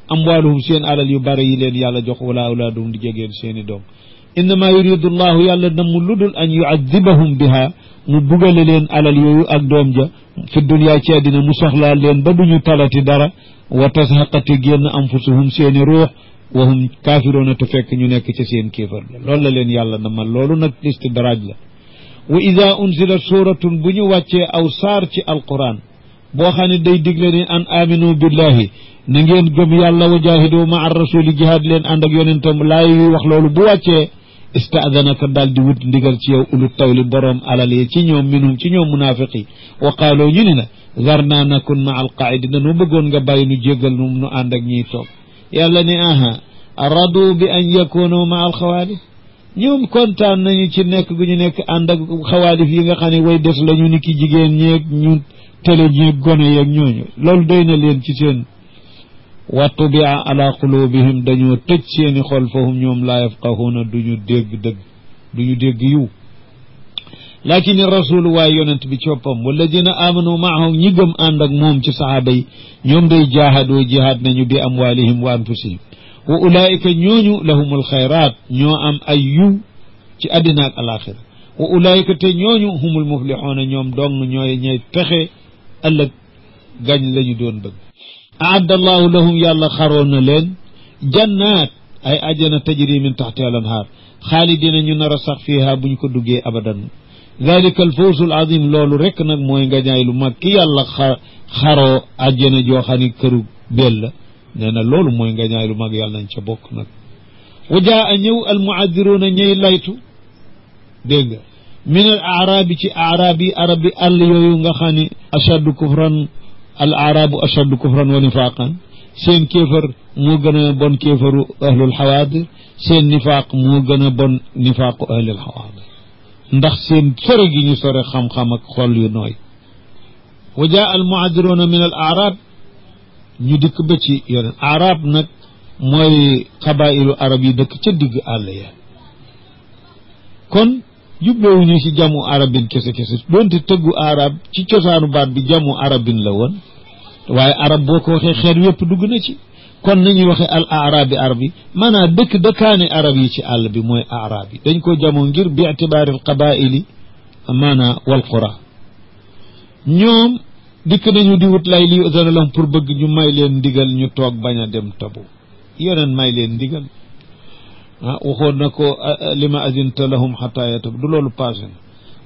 Speaker 1: amwaaluhum seen alal yu bare yi leen yàlla jox wala awlaaduhum di jegeen seeni doom innama yuridu llahu yàlla namu ludul an yuadibahum biha mu bugale leen alal yooyu ak doom ja fi dunya ci àddina mu soxlaa leen ba duñu talati dara wa tasxaqati génn anfusuhum seeni ruux wa hum kaafiroona te fekk ñu nekk ca seen kéefar la loolu la leen yàlla namal loolu nag istidraaj la wa ida unzilat suratun bu ñu wàccee aw saar ci alquran boo xam ne day digle ni an aminu billahi na ngeen gëm yàlla wa jahidu ma ar rasuli jihaad leen ànd ak yonentam laay wax loolu bu wàccee istaadanaka daal di wut ndigal ci yow ulu tawli boroom alal yi ci ñoom minhum ci ñoom munaafiqi wa qaaloo ñu ni la zarna nakun ma alqaidina nu bëggoon nga bàyyi nu jéggal nu ànd ak ñiy toog yàlla ne radu bi an yakunu ma alxawaalif ñoom kontaan nañu ci nekk gu ñu nekk ànd ak xawaalif yi nga xam ne way des lañu ni ki jigéen ñeeg ñu télé ñeeg gone yeeg ñooñu loolu doy na leen ci seen wa tubia ala qulubihim dañoo tëj seeni xol fahum ñoom laa yafqahuuna duñu dégg dëgg duñu dégg yiw lakin rasul waaye yonent bi coppam walladina amanu maahu ñi gëm ànd ak moom ci sahaaba yi ñoom day jaahadoo jihaad nañu bi amwalihim wa anfusihim wa ulaika ñooñu lahumul xayraat ñoo am ay yiw ci àddina ak alaxira wa ulaika te ñooñu humul muflixuuna ñoom dong ñooy pexe ëllëg gañ la ñu doon bëgg aadda allahu lahum yàlla xaroon na leen jannaat ay ajjana tajri min taxti al anhaar xaalidina ñu nar a sax fiiha buñ ko duggee abadan dalika al fawzu al azim loolu rek nag mooy nga ñaay lu mag ki yàlla xaroo ajjana joo xam ni këru bel la nee na loolu mooy nga ñaay lu mag yàlla nañ ca bokk nag wa jaa a ñëw al muaddiruuna ñëy laytu dégg nga min al aarabi ci aarab yi arab yi àll yooyu nga xam ne ashaddu kufran al aarabu ashaddu kufran wa nifaqan seen kéefar moo gën a bon kéefaru ahlul xawaadir seen nifaaq moo gën a bon nifaaqu ahlul xawaadir ndax seen sore gi ñu sore xam-xam ak xol yu nooy wa jaa al muaddiruuna min al aarab ñu dikk ba ci yeneen arab nag mooy xabaa'ilu arab yi dëkk ca digg àll ya kon jubloowuñu ci jamu arabin kese doonte tëggu arab ci cosaanu baat bi jamu arabin la woon waaye arab boo ko waxee xeet yépp dugg na ci kon nañuy waxee al arabi arab yi maanaam dëkkaane arab yi ci àll bi mooy arab yi dañ ko jamoo ngir bi itibaari al qabaa'ili maanaam wal qura ñoom dikk nañu di wut lay li udana lahum pour bëgg ñu may leen ndigal ñu toog bañ a dem tabu yeneen may leen ndigal waxoon na ko lima azinta lahum xata yatab du loolu passé na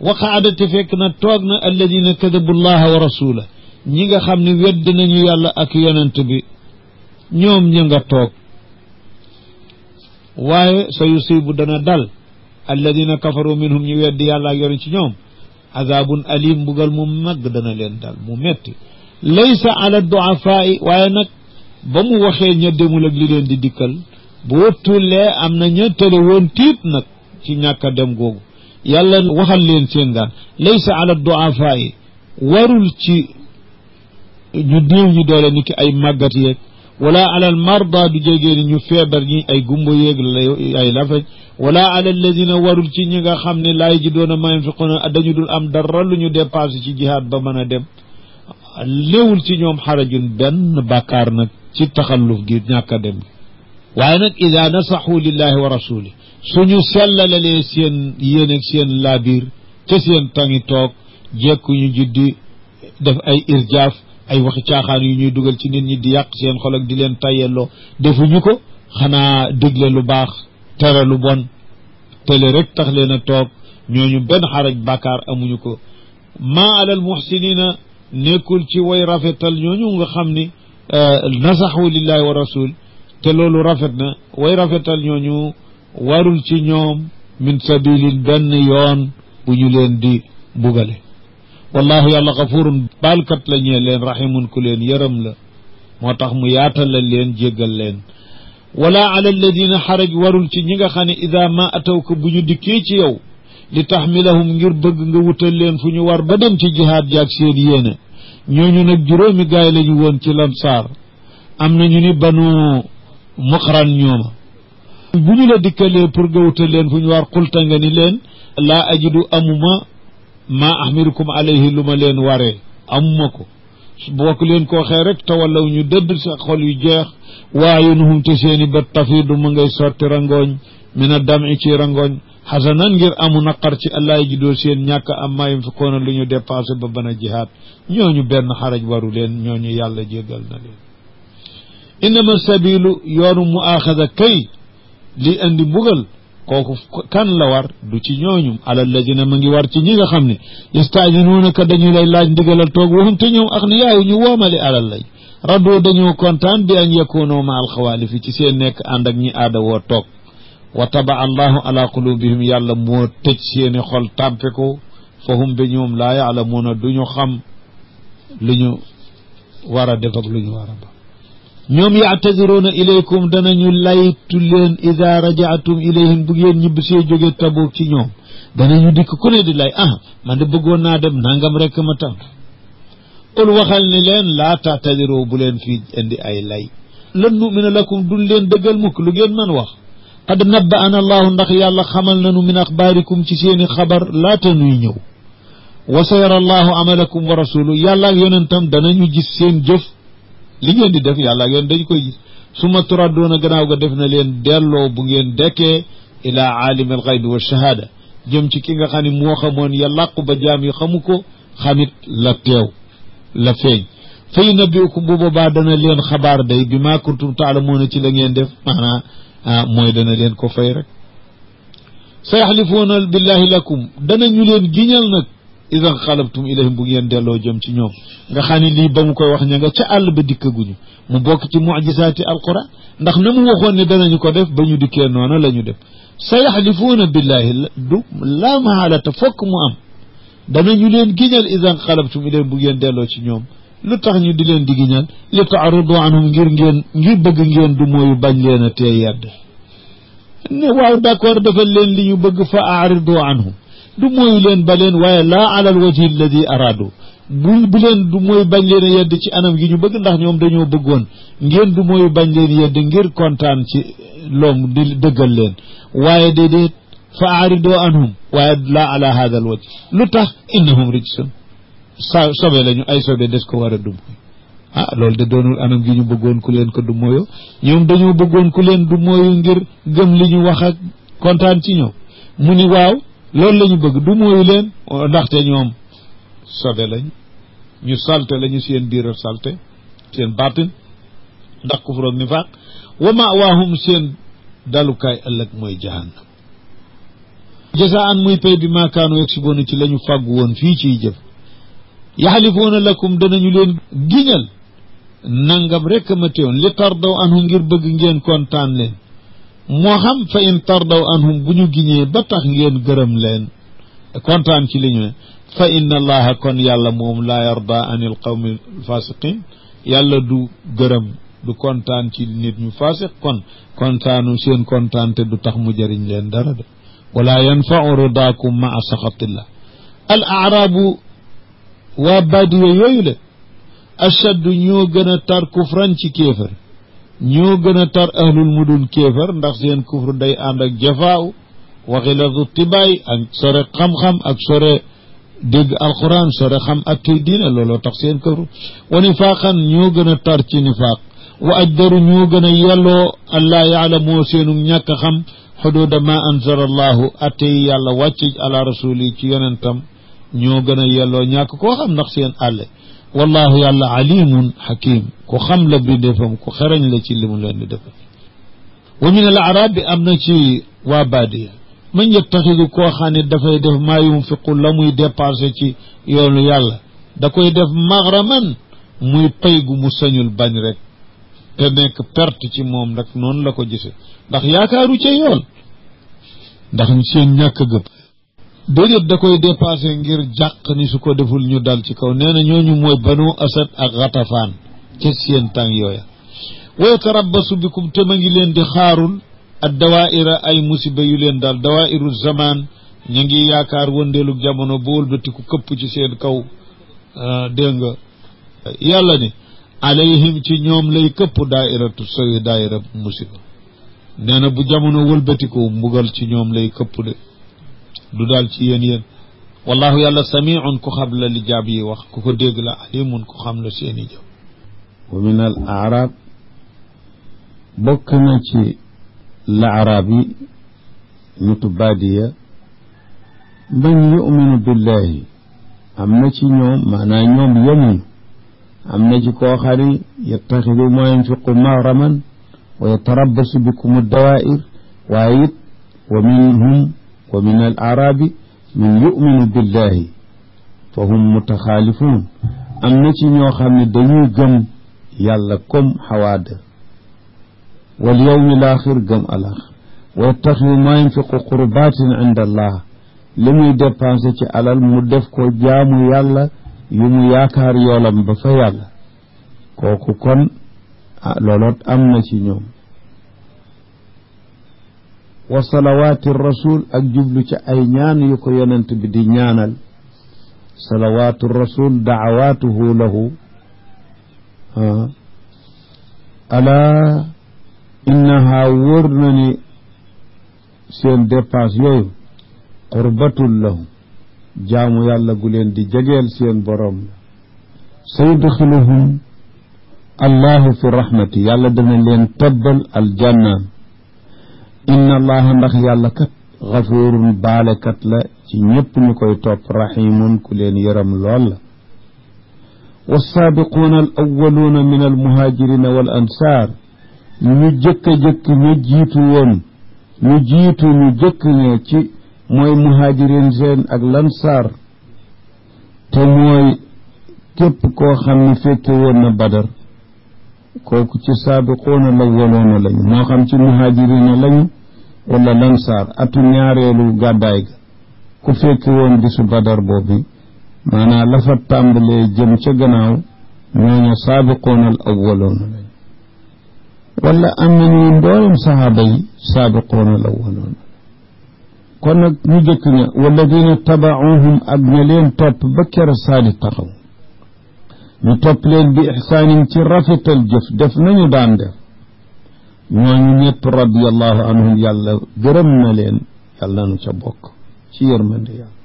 Speaker 1: waqaadate fekk na toog na alladina kadabu llaha wa rasula ñi nga xam ne wedd nañu yàlla ak yonent bi ñoom ña nga toog waaye sa yusibu dana dal alladina kafaru minhum ñu weddi yàlla ak yonent ci ñoom azabun alim mbugal mu mag dana leen dal mu metti laysa ala duafaa'i waaye nag ba mu waxee ña demul ak li leen di dikkal boo tullee am na ña tële woon tiit nag ci ñàkk a dem googu yàlla waxal leen seen gaan laysa ala duafaa'i warul ci ñu néew ñi doole ni ki ay màggat yeeg wala ala al marda du jegee ni ñu feebar ñi ay gumba yeeg ay lafaj wala ala alladina warul ci ñi nga xam ne laay ji doona ma yunfiquna dañu dul am dara lu ñu dépassé ci jihaad ba mën a dem léewul ci ñoom xarajun benn bàkkaar nag ci taxalluf gi ñàkk a dem waaye nag ida nasaxu lillahi wa rasuli suñu sellalalee seen yéen ak seen laabiir ca seen tangi toog jekkuñu juddi def ay irjaaf ay waxi caaxaan yu ñuy dugal ci nit ñi di yàq seen xol ak di leen tayyelloo defuñu ko xanaa digle lu baax tere lu bon tele rek tax leen a toog ñooñu benn xaraj bàkkaar amuñu ko maa alal muxsinina nekkul ci way rafetal ñooñu nga xam ni nasaxu lillahi wa rasul te loolu rafet na way rafetal ñooñu warul ci ñoom min sabilin benn yoon bu ñu leen di bugale wallahu yàlla xafurun baalkat la ñee leen rahimun ku leen yërëm la moo tax mu yaatal leen jéggal leen wala ala alladina xaraj warul ci ñi nga xam ne ida ma atawka bu ñu dikkee ci yow li taxmilahum ngir bëgg nga wutal leen fu ñu war ba dem ci jihaad jaag seen yéene ñooñu nag juróomi gaay lañu woon ci lansaar am nañu ni banu muqran ñooma bu ñu la dikkalee pour nga wutal leen fu ñu war xulta nga ni leen laa ajidu amuma maa ahmirukum alayhi lu ma leen waree amuma ko bokk leen ko waxee rek tawallaw ñu dëdd sa xol yu jeex waayunuhum te seeni bët tafiidu ma ngay sotti rangooñ mina dami ci rangooñ xasanan ngir amu naqar ci allah ji doo seen ñàkk am maa yunfiquuna lu ñu dépensé ba bana jihaad ñooñu benn xaraj waru leen ñooñu yàlla jéggal na leen innama sabilu yoonu mu axada kay li andi mbugal kooku kan la war du ci ñooñu alal ladina ma ngi war ci ñi nga xam ne yastaajinuunaka dañu lay laaj ndigalal toog waxum te ñoom ak ni yaayu ñu woomale alal lay radoo dañoo kontaan bi an yakunoo ma alxawaalifi ci seen nekk ànd ak ñi aada woo toog wa taba allahu ala qulubihim yàlla moo tëj seeni xol tàmpe ko fa hum be ñoom laa yaalamuuna du ñu xam lu ñu war a def ak lu ñu war a ba ñoom yaatadiruuna ilaykum danañu laytu leen ida rajaatum ilayhim bu ngeen ñibbisee jóge Tabuk ci ñoom danañu dikk ku ne di lay man de bëggoon naa dem nangam rek ma tam ul waxal ni leen laa taatadiroo bu leen fii indi ay lay lan numina lakum duñ leen dëggal mukk lu ngeen mën wax qad nabba'ana allahu ndax yàlla xamal nanu min axbaarikum ci seeni xabar laata nuy ñëw wa sayara allahu amalakum wa rasuluhu yàlla ak yonentam danañu gis seen jëf li ngeen di def yàlla ak yonent dañu koy gis summa turadduuna gannaaw ga def na leen delloo bu ngeen dekkee ilaa aalimi alxaybi wa shahaada jëm ci ki nga xam ne moo xamoon ya làqu ba jaam yi xamu ko xamit la teew la feeñ fa yunabbi'ukum bu boobaa dana leen xabaar day bi maa kuntum taalamuuna ci la ngeen def maanaa mooy dana leen ko fay rek sa yaxlifuuna billahi lakum danañu leen giñal nag idan xalabtum ilayhim bu ngeen delloo jëm ci ñoom nga xam ne lii ba mu koy wax ña nga ca àll ba dikkaguñu mu bokk ci mucjisaati alquran ndax na mu waxoon ne danañu ko def ba ñu dikkee noona la ñu def sa yaxlifuuna billahi du laa mahaalata fokk mu am danañu leen giñal idan xalabtum ilayhim bu ngeen delloo ci ñoom lu tax ñu di leen di giñal li taaridu anhum ngir bëgg ngeen du mooyu bañ leen a tee yedd ne waaw d'accord defal leen li ñu bëgg fa aaridu anhum du mooyu leen ba leen waaye laa ala al wajhi alladi araadu bu leen du mooy bañ leen a yedd ci anam gi ñu bëgg ndax ñoom dañoo bëggoon ngeen du mooyu bañ leen yedd ngir kontaan ci loom di dëggal leen waaye déedéet fa aaridu anhum waaye laa ala hada al wajh lu tax innahum rijsun sobe lañu ay sobe des ko war a dum loolu de doonul anam gi ñu bëggoon ku leen ko du mooyo ñoom dañoo bëggoon ku leen du mooyu ngir gëm li ñu wax ak kontaan ci ñoom mu ni waaw loolu la ñu bëgg du mooyu leen ndaxte ñoom sobe lañ ñu salte lañu seen biir a salte seen baatin ndax kufur ak nifaaq wa ma'waahum seen dalukaay ëllëg mooy jahannam jasaan muy pay bi maa kaanu yaksibuuna ci la ñu fàggu woon fii ciy jëf yaxlifuuna lakum danañu leen giñal nangam rek ma teewoon li tardaw anhum ngir bëgg ngeen kontaan leen moo xam fa in tardaw anhum bu ñu giñee ba tax ngeen gërëm leen kontaan ci li ñu ne fa inna allaha kon yàlla moom laa yarda an il qawmi fasiqin yàlla du gërëm du kontaan ci nit ñu fasiq kon kontaanu seen kontaante du tax mu jëriñ leen dara de wala yanfau ridaakum maa saxatillah al aarabu waa badiya yooyu le ashaddu ñoo gën a tar kufran ci kéefar ñoo gën a tar ahlul mudun kéefar ndax seen kufr day ànd ak jafaaw wa xilatu tibaay ak sore xam-xam ak sore dégg alquran sore xam ak tey diine looloo tax seen kufr wa nifaaqan ñoo gën a tar ci nifaaq wa ajdaru ñoo gën a yelloo allaa yaalamoo seenu ñàkk a xam xuduuda ma anzala allahu attey yàlla wàcc ala rasuli ci yonentam ñoo gën a yelloo ñàkk koo xam ndax seen àlle wallahu yàlla alimun hakim ku xam la bi defam ku xerañ la ci li mu leen di defal wa min al arab bi am na ci waa baadiya man yettaxidu koo xam ne dafay def maa yunfiqu la muy dépensé ci yoonu yàlla da koy def maghraman muy pay gu mu sañul bañ rek te nekk perte ci moom rek noonu la ko gise ndax yaakaaru ca yoon ndax seen ñàkk gëpp déedéet da koy dépassé ngir jàq ni su ko deful ñu dal ci kaw nee na ñooñu mooy banu asad ak xatafaan ca seen tàng yooya wa yatarabbasu bikum te ma ngi leen di xaarul ak dawaira ay musiba yu leen dal dawairu zaman ña ngi yaakaar wëndeelu jamono ba wëlbatiku këpp ci seen kaw dégg nga yàlla ne alayhim ci ñoom lay këpp daairatu sawi daaira musiba nee na bu jamono wëlbatiku mbugal ci ñoom lay këpp de du daal ci yéen wallahu yàlla samiun ku xam la li jaab yi wax ku ko dégg la alimun ku xam la seeni jëf
Speaker 2: wa min al arab bokk na ci la arab yi nitu baadiya man yuminu billahi am na ci ñoom maanaa ñoom yemuñu am na ci koo xari yattaxidu ma yunfiqu mahraman wa yatarabbasu bikum dawair waaye it wa minhum wa min al arabi man yuminu billahi fa hum mutaxaalifun am na ci ñoo xam ne dañuy gëm yàlla comme xawaada wal yawmi al axir gëm alaxir wa yattaxidu ma yunfiqu qurbatin inda allah li muy dépensé ci alal mu def ko jaamu yàlla yu mu yaakaar yoolam ba fa yàlla kooku kon looloot am na ci ñoom wa salawaati rasul ak jublu ci ay ñaan yu ko yonent bi di ñaanal salawaatu rasul daawaatuhu lahu alaa innaha wóor na ni seen dépense yooyu qurbatul lahum jaamu yàlla gu leen di jegeel seen borom la sayudxiluhum allahu fi rahmati yàlla dana leen tabbal aljannaan inna allaha ndax yàlla kat gafurun baalekat la ci ñépp ñu koy topp rahimun ku leen yëram lool la wassaabiquuna al awwaluuna min almuhaajirina wal ansaar ñu jëkk ñu jiitu woon ñu jëkk ña ci mooy muhaajirin seen ak lansaar te mooy képp koo xam ne fekke woon na badar kooku ci saabiquuna al awwaluuna lañu moo xam ci muhaajirina lañu wala lansaar atu ñaareelu gàddaay ga ku fekke woon bisu badar boobu maanaam la fa tàmbalee jëm ca gannaaw ñooñu saabiquuna al awwaluuna lañu wala am nañu mboolem saxaaba yi saabiquuna al awwaluuna kon nag ñu jëkk ña walladina tabacuhum ak ña leen topp ba kera saadi taxaw ñu topp leen bi ixsaanin ci rafetal jëf def nañu daan def ñooñu ñëpp radiallahu anhum yàlla gërëm na leen yàlla nu ca bokk ci yërmande yàlla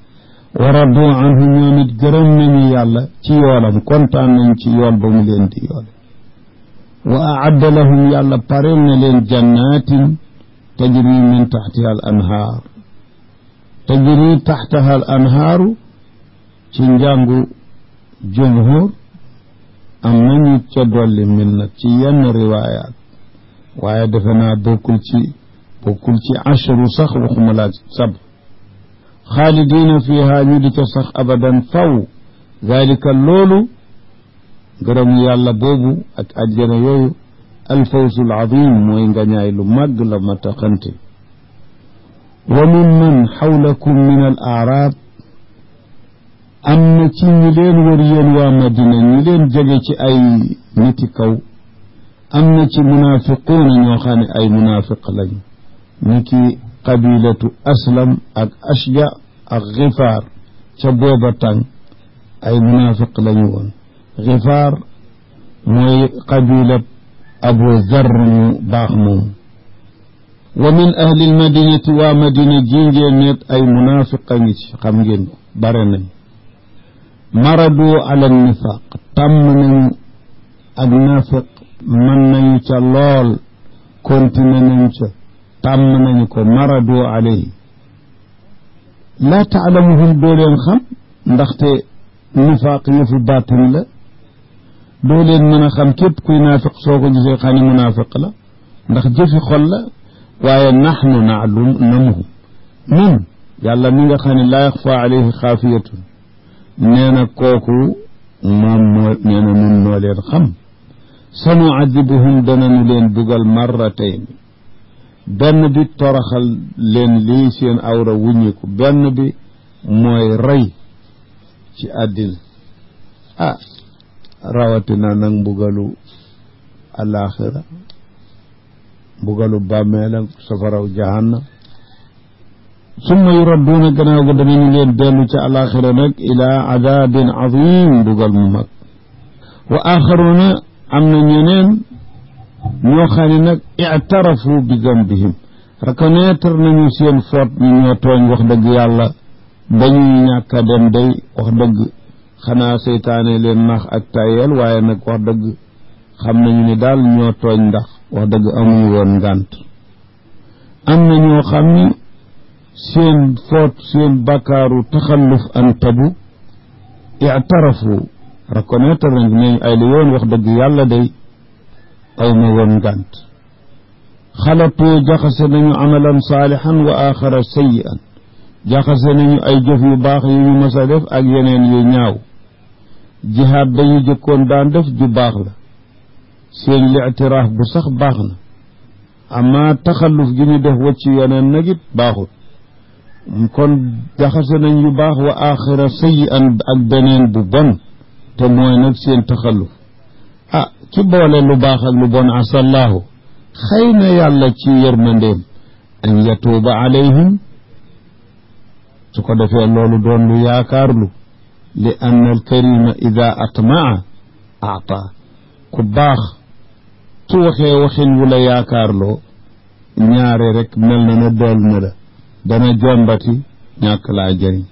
Speaker 2: wa radu anhu ñoom it gërëm nañu yàlla ci yoolam kontaan nañ ci yool ba mu leen di yoole wa aadda lahum yàlla pareel na leen jannatin tajri min taxtiha al anhaar tajri taxtaha al anhaaru ci njàngu jumhur am nañu ca dolli min nag ci yenn riwaayaat waaye defe naa bokkul ci ashru sax waxuma laa sab xaalidiina fiha ñu di ca sax abadan faw dalika loolu gërëmu yàlla boobu ak àjjana yooyu alfawsul azim mooy ngañaay lu màgg la ma taxante wa min man xawlakum min al aaraab am na ci ñi leen wër yéen waa madina ñi leen jege ci ay niti kaw am na ci munaafiquuna ñoo xam ne ay munaafiq lañu ni ki qabilatu aslam ak ashja ak gifaar ca booba tàng ay munaafiq lañu woon gifaar mooy qabila abu zar ñu baax moom wa min ahli almadinati waa madina ji ngeen net ay munaafiq a ngi ci xam ngeen ko bare nañ maradu ala nifaq tàmm nañu ak naafiq mën nañu ca lool continué nañu ca tàmm nañu ko maradu alayhi laa taalamuhum doo leen xam ndaxte nifaaq yëfu baatin la doo leen mën a xam képp kuy naafiq soo ko gisee xam ne munaafiq la ndax jëfi xol la waaye naxnu namuhu nun yàlla mi nga xam ne laa yaxfa alayhi xaafiyatun nee na kooku moom nee na nun noo leen xam sanuadibuhum dananu leen bugal marratayn benn bi toroxal leen lii seen awra wuññiku benn bi mooy rey ci àddina rawatina nag mbugalu alaxira mbugalu bàmmeel ak safaraw jahannam summa yuradduuna gannaaw ga danañu leen dellu ca alaxira nag ilaa adabin azim mbugal mu mag wa axaruuna am na ñeneen ñoo xam ne nag ictarafu bi dambihim reconnaître nañu seen faute ñu ñoo tooñ wax dëgg yàlla dañuy ñàkk a dem day wax dëgg xanaa seytaane leen nax ak tayel waaye nag wax dëgg xam nañu ni daal ñoo tooñ ndax wax dëgg amuñu woon ngànt am na ñoo xam ni seen faute seen bakkaaru taxalluf an tabu ictarafu reconnaître nañ ne ay la yoon wax dëgg yàlla day aw ma woon ngànt xalatu jaxase nañu amalan saalixan wa axara sayi'an jaxase nañu ay jëf yu baax yu ñu mës a def ak yeneen yu ñaaw jihaad dañu jëkkoon daan def ju baax la seen li'tiraaf bu sax baax na ama taxalluf gi ñu def wacc yeneen nag it baaxut kon jaxase nañ yu baax wa axara sayi'an ak beneen bu bon te mooy nag seen taxalluf ci boole lu baax ak lu bon asallahu xëy na yàlla ci yërmandeem an yatuuba alayhim su ko defee loolu doon lu yaakaarlu li anna alkarima ida atmaa aata ku baax su waxee waxin wu la yaakaarloo ñaare rek mel na ne dool na la dana jombati ñàkk laa jëriñ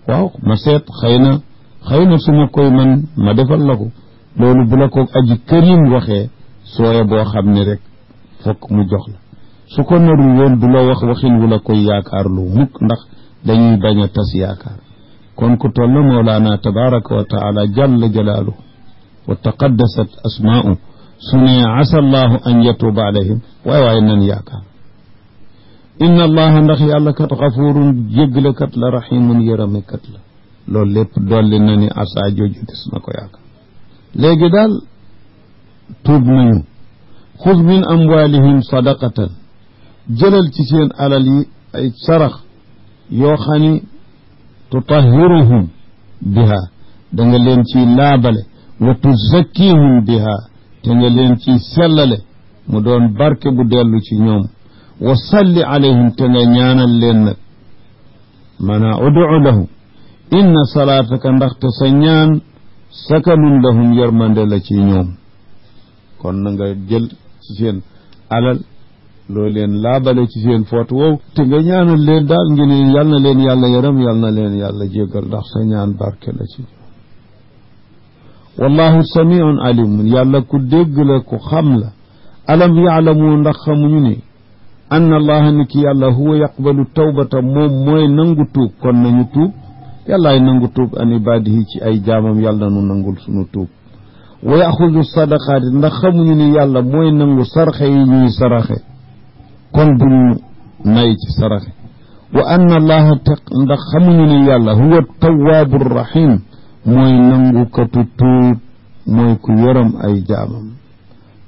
Speaker 2: waaw ma seet xëy na su ma koy man ma defal la ko loolu bu la ko aji kërim waxee sooye boo xam ne rek fokk mu jox la su ko narul woon du la wax waxin wu la koy yaakaar lu mukk ndax dañuy bañ a tas yaakaar kon ku toll na Mawlaana tabaraka wa taala jalla jalaaluhu wa taqaddasat asmaa'u su ne asa allahu an yatuuba alayhim waaye nan yaakaar inna allaha ndax yàlla kat xafuurun jéggalekat la rahimun yërëmekat la loolu lépp dolli na ni asa jooju des na ko yaakaar léegi daal tuub nañu xud min amwalihim sadaqatan jëlal ci seen alal yi ay sarax yoo xam ni tutahiruhum biha da nga leen ciy laabale wa tuzakkihum biha te nga leen ciy sellale mu doon barke bu dellu ci ñoom wa salli alayhim te nga ñaanal leen nag maanaa ud'u lahum inna salaataka ndaxte sa ñaan sakanun lahum yërmande la ci ñoom kon na nga jël ci seen alal loo leen laabale ci seen foot wow te nga ñaanal leen daal ngi ne yal na leen yàlla yërëm yal na leen yàlla jéggal ndax sa ñaan barke la ci ñoom wallahu samiun alimun yàlla ku dégg la ku xam la alam yaalamu ndax xamuñu ni anna allaha ni ki yàlla huwa yaqbalu tawbata moom mooy nangu tuub kon nañu tuub yàllaay nangu tuub an ibadihi ci ay jaamam yàlla nu nangul sunu tuub wa yaxudu sadaqaati ndax xamuñu ni yàlla mooy nangu sarxe yi ñuy saraxe kon duñu nay ci saraxe wa anna allaha ndax xamuñu ni yàlla huwa tawaabu rahim mooy nangukatu tuub mooy ku yërëm ay jaamam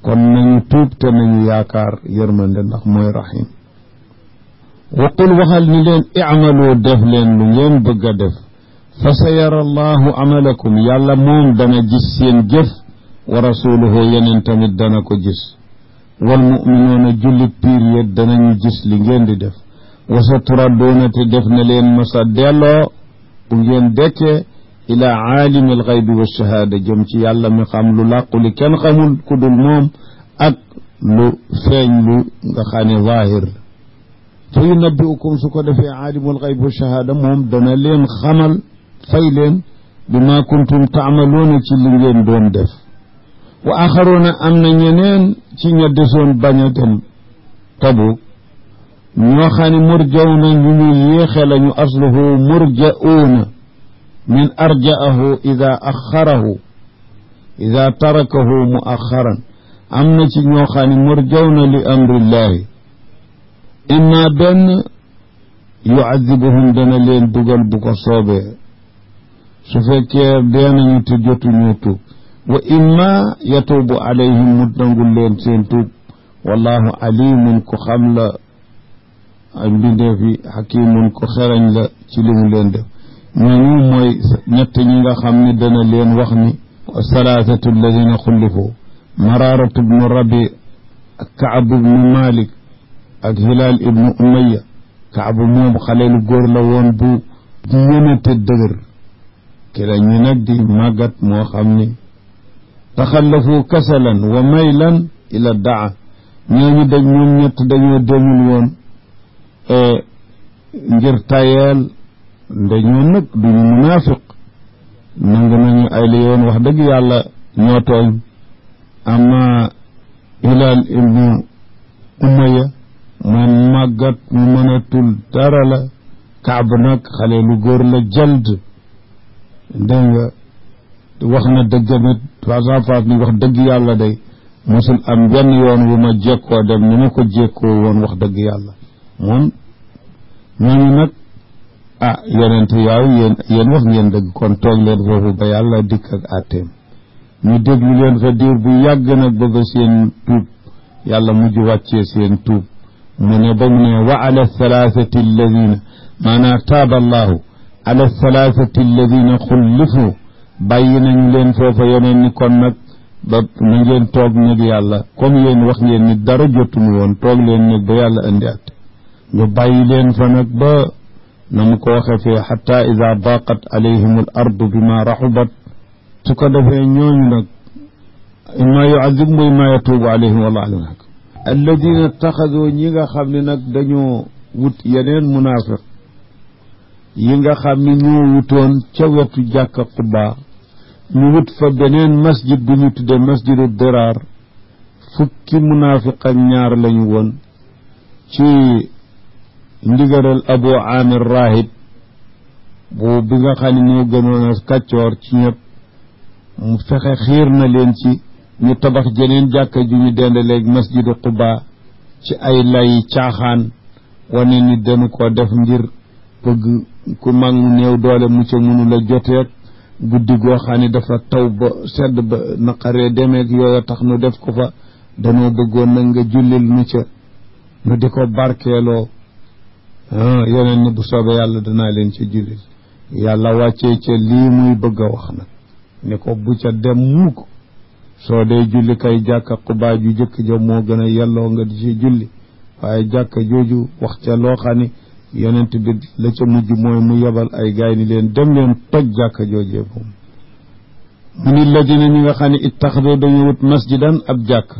Speaker 2: kon nañu tuub te nañu yaakaar yërmande ndax mooy rahim wa qul waxal ni leen i'malu def leen lu ngeen bëgg a def fa sa yara allahu amalakum yàlla moom dana gis seen jëf wa rasuluhu yeneen tamit dana ko gis wal muminuuna jullit piir yet danañu gis li ngeen di def wa sa turadduuna te def na leen masa delloo bu ngeen dekkee ila aalimi alxaybi wa shahaada jëm ci yàlla mi xam lu làqu li kenn xamul ku dul moom ak lu feeñ lu nga xam ne zaahir fa yunabbi'ukum su ko defee aalimi alxaybi wa shahaada moom dana leen xamal fay leen bi ma kuntum taamaluuna ci li ngeen doon def wa axaruuna am na ñeneen ci ña desoon bañ a dem Tabuk ñoo xam ne murjawna ñu ñu yéexe lañu asluhu murja'uuna min arja'ahu ida axarahu ida tarakahu muaxaran am na ci ñoo xam ne murjawna li amrillahi imma benn yu'adibuhum dana leen dugal bu ko soobee su fekkee dee nañu te jotuñu tuub wa imma yatuubu alayhim mu nangul leen seen tuub wallahu alimun ku xam la ay mbindeef yi hakimun ku xerañ la ci li mu leen def ñooñu mooy ñett ñi nga xam ne dana leen wax ni salaasatu alladina xullifu mararatu bnu rabi ak kaab ibnu malik ak hilal ibnu umayya kaab moom xaleelu góor la woon bu ñënate dëgër ki la ñu nag di màggat moo xam ni taxallafu kasalan wa maylan ila daa ñooñu dañ ñoom ñett dañoo demul woon ngir tayeel dañoo nag duñu munaafiq nangu nañu ay la yoon wax dëgg yàlla ñoo tooñ ama Hilaal ibnu Umayya moom màggat mu mënatul dara la Kaab nag xale lu góor la jald dégg nga wax na dëggamit face ni wax dëgg yàlla day mosul am benn yoon wu ma jekkoo dem ni ma ko jekkoo woon wax dëgg yàlla moom ñooñu nag yonent yaaw yéen wax ngeen dëgg kon toog leen foofu ba yàlla dikk ak àtteem ñu déglu leen fa diir bu yàgg nag bëgg seen tuub yàlla mujj wàccee seen tuub mu ne ba mu ne wa ala thalathati alladina maanaa taaba allahu ala thalathati alladina xullifu bàyyi nañu leen foofa yeneen ni kon nag ba na ngeen toog nag yàlla comme yéen wax ngeen ni dara jotuñu woon toog leen nag ba yàlla indi àtte ñu bàyyi leen fa nag ba na mu ko waxee fii xatta ida daqat alayhim al ardu bima raxubat su ko defee ñooñu nag imma yuazib wa imma yatuubu alayhim wallahu alim alladina taxadoo ñi nga xam ne nag dañoo wut yeneen munaafiq yi nga xam ne ñoo wutoon ca wetu jàkka Quba ñu wut fa beneen masjid bu ñu tudde masjidu Diraar fukki munaafiq ak ñaar lañu woon ci ndigalal Abu Amir Rahib bu bi nga xam ne moo gënoon a kàccoor ci ñëpp mu fexe xiir na leen ci ñu tabax jeneen jàkka ju ñu dendaleeg masjidu Quba ci ay lay caaxaan wane ni dañu ko def ngir bëgg ku mag mu néew doole mu ca mënu la joteeg guddi goo xam ne dafa taw ba sedd ba naqaree demeeg yooyu tax nu def ko fa danoo bëggoon nag nga jullil nu ca nu di ko barkeeloo yeneen ni bu soobee yàlla danaa leen ca jullil yàlla wàccee ca lii muy bëgg a wax nag ne ko bu ca dem mukk soo dee julli kay jàkka Quba ju jëkk ja moo gën a yelloo nga di ci julli waaye jàkka jooju wax ca loo xam ne yonent bi la ca mujj mooy mu yebal ay gaay ni leen dem leen toj jàkka joojee moom mu ni ladina ñi nga xam ne ittaxadoo dañu wut masjidan ab jàkka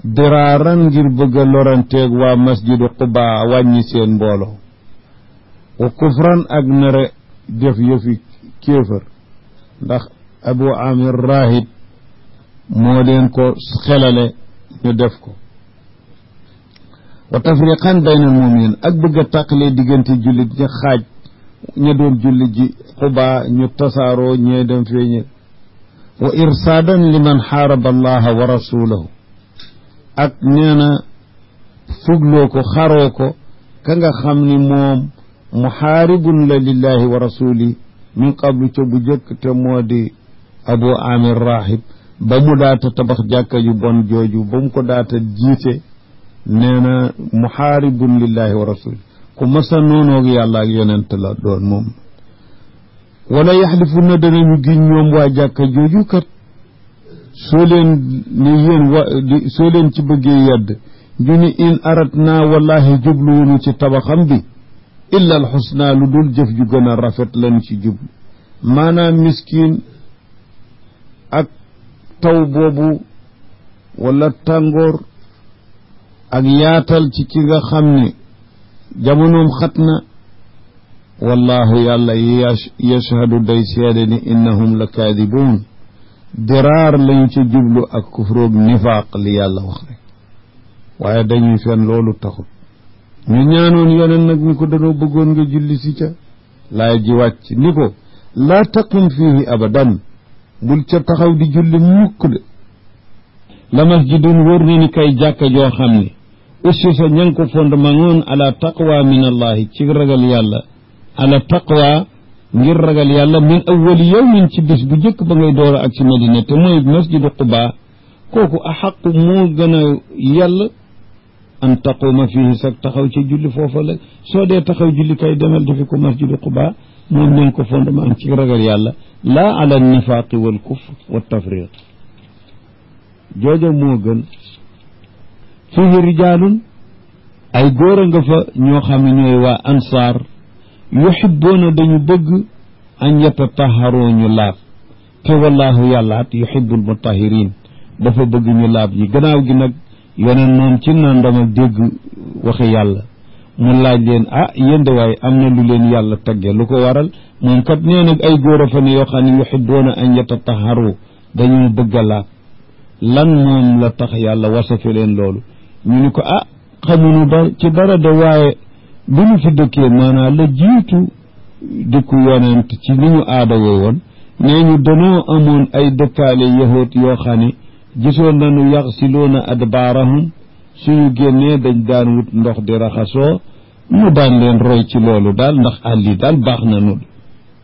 Speaker 2: diraaran ngir bëgg a loranteeg waa masjidu Quba wàññi seen mbooloo wa kufran ak nare def yëfi kéefër ndax Abu Amir Rahib moo leen ko xelale ñu def ko wa tafriqan bayna al-mu'minin ak bëgg a tàqalee diggante jullit ña xaaj ña doon jullit ji Quba ñu tasaaroo ñee dem feeñe wa irsaadan liman xaaraba allaha wa rasulahu ak nee na fugloo ko xaroo ko ka nga xam ni moom muxaaribun la lillahi wa rasuli min qablu ca bu jëkk te moo di Abu Amir Rahib ba mu daata tabax jàkka yu bon jooju ba mu ko daata jiite nee na muxaaribun lillahi wa rasuli ku masa noonoog yàlla ak yonent la doon moom wala yaxlifunna danañu giñ ñoom waa jàkka jooju kat soo leen ni yéen soo leen ci bëggee yedd ñu ni in aratna wallahi jubluwunu ci tabaxam bi illa al xusna lu dul jëf ju gën a rafet lañu ci jublu maanaam miskin ak taw boobu wala tàngoor ak yaatal ci ki nga xam ne jamonoom xat na wallahu yàlla yashhadu day seede ni innahum la kaadibuun diraar lañu ci jublu ak kufroog nifaaq li yàlla wax rek waaye dañuy fen loolu taxut ñu ñaanoon yoneen nag ni ko danoo bëggoon nga julli si ca laay ji wàcc ni ko laa taqum fiihi abadan bul ca taxaw di julli mukk de la masjidun wóor na ni kay jàkka joo xam ne ussisa ña ngi ko fondement ngoon ala taqwa min allahi ci ragal yàlla ala taqwa ngir ragal yàlla min awwali yawmin ci bis bu jëkk ba ngay door ak ci Madina te mooy masjidu Quba kooku axaqu moo gën a yàlla an taquma fihi sag taxaw ci julli foofa la soo dee taxaw julli kay demal defi ko masjidu Quba moom nañ ko fondement ci ragal yàlla laa ala nifaaqi wal kufr wa tafriq jooja moo gën fihi rijaalun ay góor a nga fa ñoo xam ne ñooy waa ansaar yuhibbuuna dañu bëgg an yatataharoo ñu laab te wallahu yàllaat yuhibbul mutahirin dafa bëgg ñu laab ñi gannaaw gi nag yoneen moom ci naan dama dégg waxi yàlla mu laaj leen yéen de waaye am na lu leen yàlla tagge lu ko waral moom kat nee nag ay góor a fa ne yoo xam ne yuhibbuuna an yatataharoo dañu bëgg a laab lan moom la tax yàlla wasafe leen loolu ñu ni ko xamuñu ci dara de waaye bi ñu fi dëkkee maanaam la jiitu dëkku yonent ci ni ñu aada woo woon nee ñu danoo amoon ay dëkkaale yahoot yoo xam ne gisoon nañu yaxsiluuna adbaarahum suñu génnee dañ daan wut ndox di raxasoo mu daan leen roy ci loolu daal ndax àlli daal baax na nu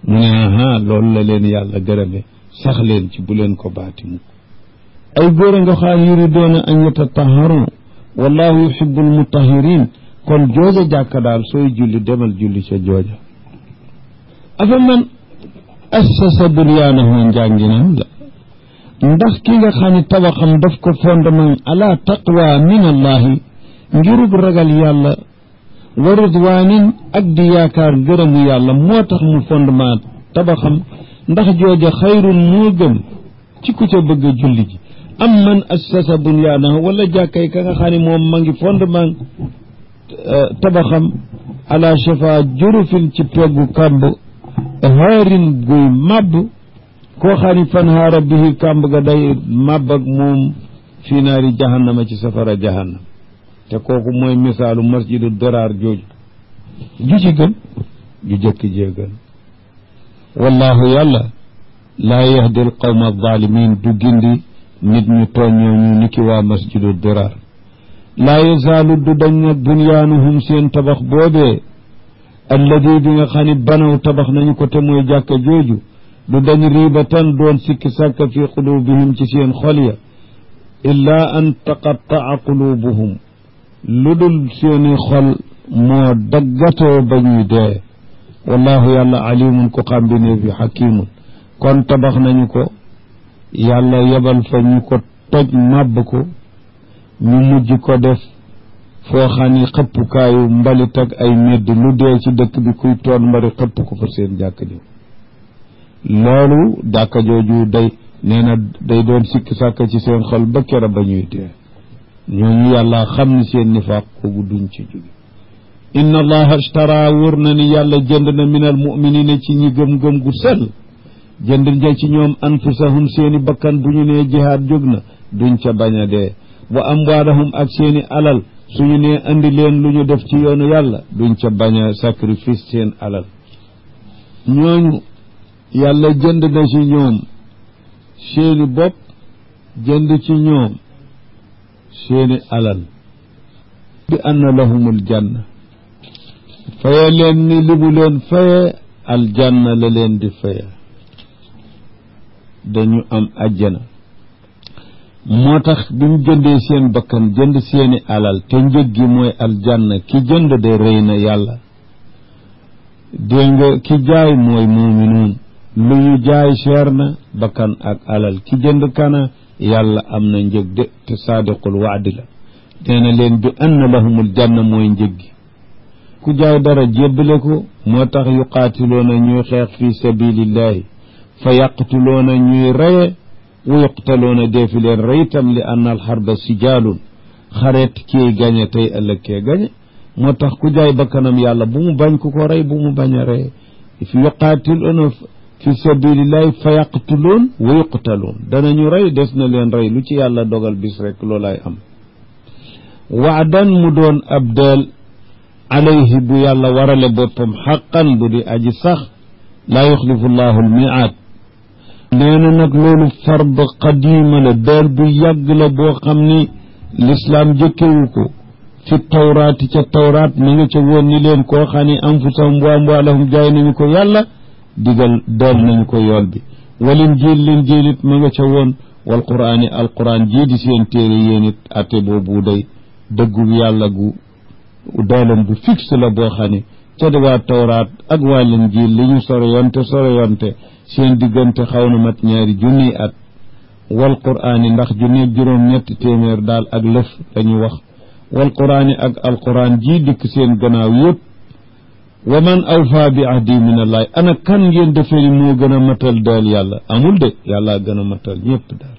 Speaker 2: mu ne loolu la leen yàlla gërëme sax leen ci bu leen ko baati mukk ay góor a nga xam yuridoona an yatataharu wallahu yuhibbul mutahirin kon jooja jàkka daal sooy julli demal julli ca jooja afa man assasa bunyaanahu njànginam la ndax ki nga xam ne tabaxam daf ko fondement ala taqwa min allahi ngirug ragal yàlla wa ridwanin ak di yaakaar gërëmu yàlla moo tax mu fondement tabaxam ndax jooja xayrun moo gën ci ku ca bëgg a julli ji
Speaker 1: am man assasa bunyaanahu wala jàkkay ka nga xam ne moom ma ngi fondement tabaxam ala shafa jurufin ci peggu kàmb haarin guy màbb koo xam ne fanhaara bihi kàmb ga day màbb ak moom fii naari jahannama ci safara jahannam te kooku mooy misaalu masjidu diraar jooju ju ci gën ju jëkk jee gën wallahu yàlla laa yahdi al qawma alzalimin du gindi nit ñu tooñ ñooñu ni ki waa masjidu diraar laa yazaalu du dañ nag bunyaanuhum seen tabax boobee alladi bi nga xam ne banaw tabax nañu ko te mooy jàkka jooju du dañ riibatan doon sikki sàkka fi qulubihim ci seen xol ya illaa an taqattaa qulubuhum lu dul seeni xol moo daggatoo ba ñuy dee wallahu yàlla alimun ko xam bi ne bi xakimun kon tabax nañu ko yàlla yebal fa ñu ko toj màbb ko ñu mujj ko def foo xam ni xëppukaayu mbalit ak ay medd lu dee ci dëkk bi kuy toon mbari xëpp ko fa seen jàkka ji loolu jàkka jooju nee na day doon sikki sàkk ci seen xol ba kera ba ñuy dee ñooñu yàlla xam ni seen nifaaq koogu duñ ci jóge inna allaha ashtara wóor na ni yàlla jënd na min al muminina ci ñi gëm-gëm gu sell jënd ja ci ñoom anfusahum seeni bakkan bu ñu nee jihaad jóg na duñ ca bañ a dee wa amwaalahum ak seeni alal suñu nee andi leen lu ñu def ci yoonu yàlla duñ ca bañ a sacrifice seen alal ñooñu yàlla jënd na ci ñoom seeni bopp jënd ci ñoom seeni alal bi anna lahumul janna faye leen ni li mu leen faye aljanna la leen di faye dañu am ajjana moo tax bi mu jëndee seen bakkan jënd seeni alal te njëg gi mooy aljanna ki jënd de rëy na yàlla dégg nga ki jaay mooy muuminuun lu ñu jaay cher na bakkan ak alal ki jënd kana yàlla am na njëg de te saadiqul waadi la nee na leen bi anna lahumul janna mooy njëg gi ku jaay dara jébbale ko moo tax yuqaatiloona ñuy xeex fi sabilillahi fa yaqtuloona ñuy reye wa yuqtaloona deefi leen rey itam li anna alxarba sijaalun xareet kii gañe tey ëllëg kee gañe moo tax ku jaay bakkanam yàlla bu mu bañ ku ko rey bu mu bañ a reye fi yuqaatiloona fi sabilillahi fa yaqtuloon wa yuqtaloon danañu rey des na leen rey lu ci yàlla dogal bis rek loolaay am waadan mu doon ab deel alayhi bu yàlla warale boppam xaqan bu di aji sax laa yuxlifu llahu almiaad nee na nag loolu fard qadima la deel bu yàgg la boo xam ni lislaam jëkkewu ko fi tawraati ca tawraat ma nga ca woon ni leen koo xam ni anfusahum wa amwaalahum jaay nañu ko yàlla digal deel nañu ko yool bi walin jiil leen jiilit ma nga ca woon wal quraani alquran jii di seen téere yéen it atte boobu day dëggu yàlla gu doolam bu fixe la boo xam ne ca waa tawraat ak waa Linjiil li ñu sore yonte seen diggante xaw na mat ñaari junniy at wal quraani ndax junneeg juróom-ñetti téeméer daal ak lëf dañu wax wal quraani ak alquran ji dikk seen gannaaw yëpp wa man awfa bi ahdi min allahi ana kan ngeen defee ni moo gën a matal daal yàlla amul de yàlla gën a matal ñëpp daal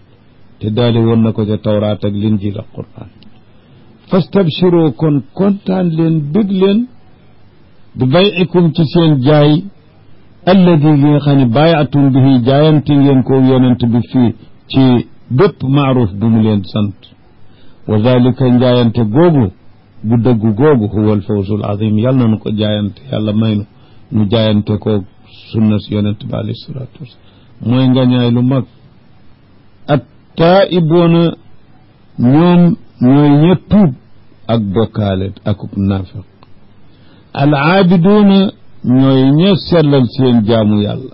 Speaker 1: te daali woon na ko ca tawraat ak Linjiil ak quraan fastabshiroo kon kontaan leen bég leen bi bayikum ci seen jaay alladi gi nga xam ne bàyyatum bihi jaayante ngeen ko yonent bi fii ci bépp maaruf bu mu leen sant wa dalika njaayante googu bu dëggu googu huwa alfawzul azim yàlla na nu ko jaayante yàlla may nu jaayante ko sunna si yonent bi alayhi salaatu wasalaam mooy nga ñaay lu mag at taa'ibuuna ñoom ñooy ña tuub ak bokkaale akub naafiq al aabiduuna ñooy ña sellal seen jaamu yàlla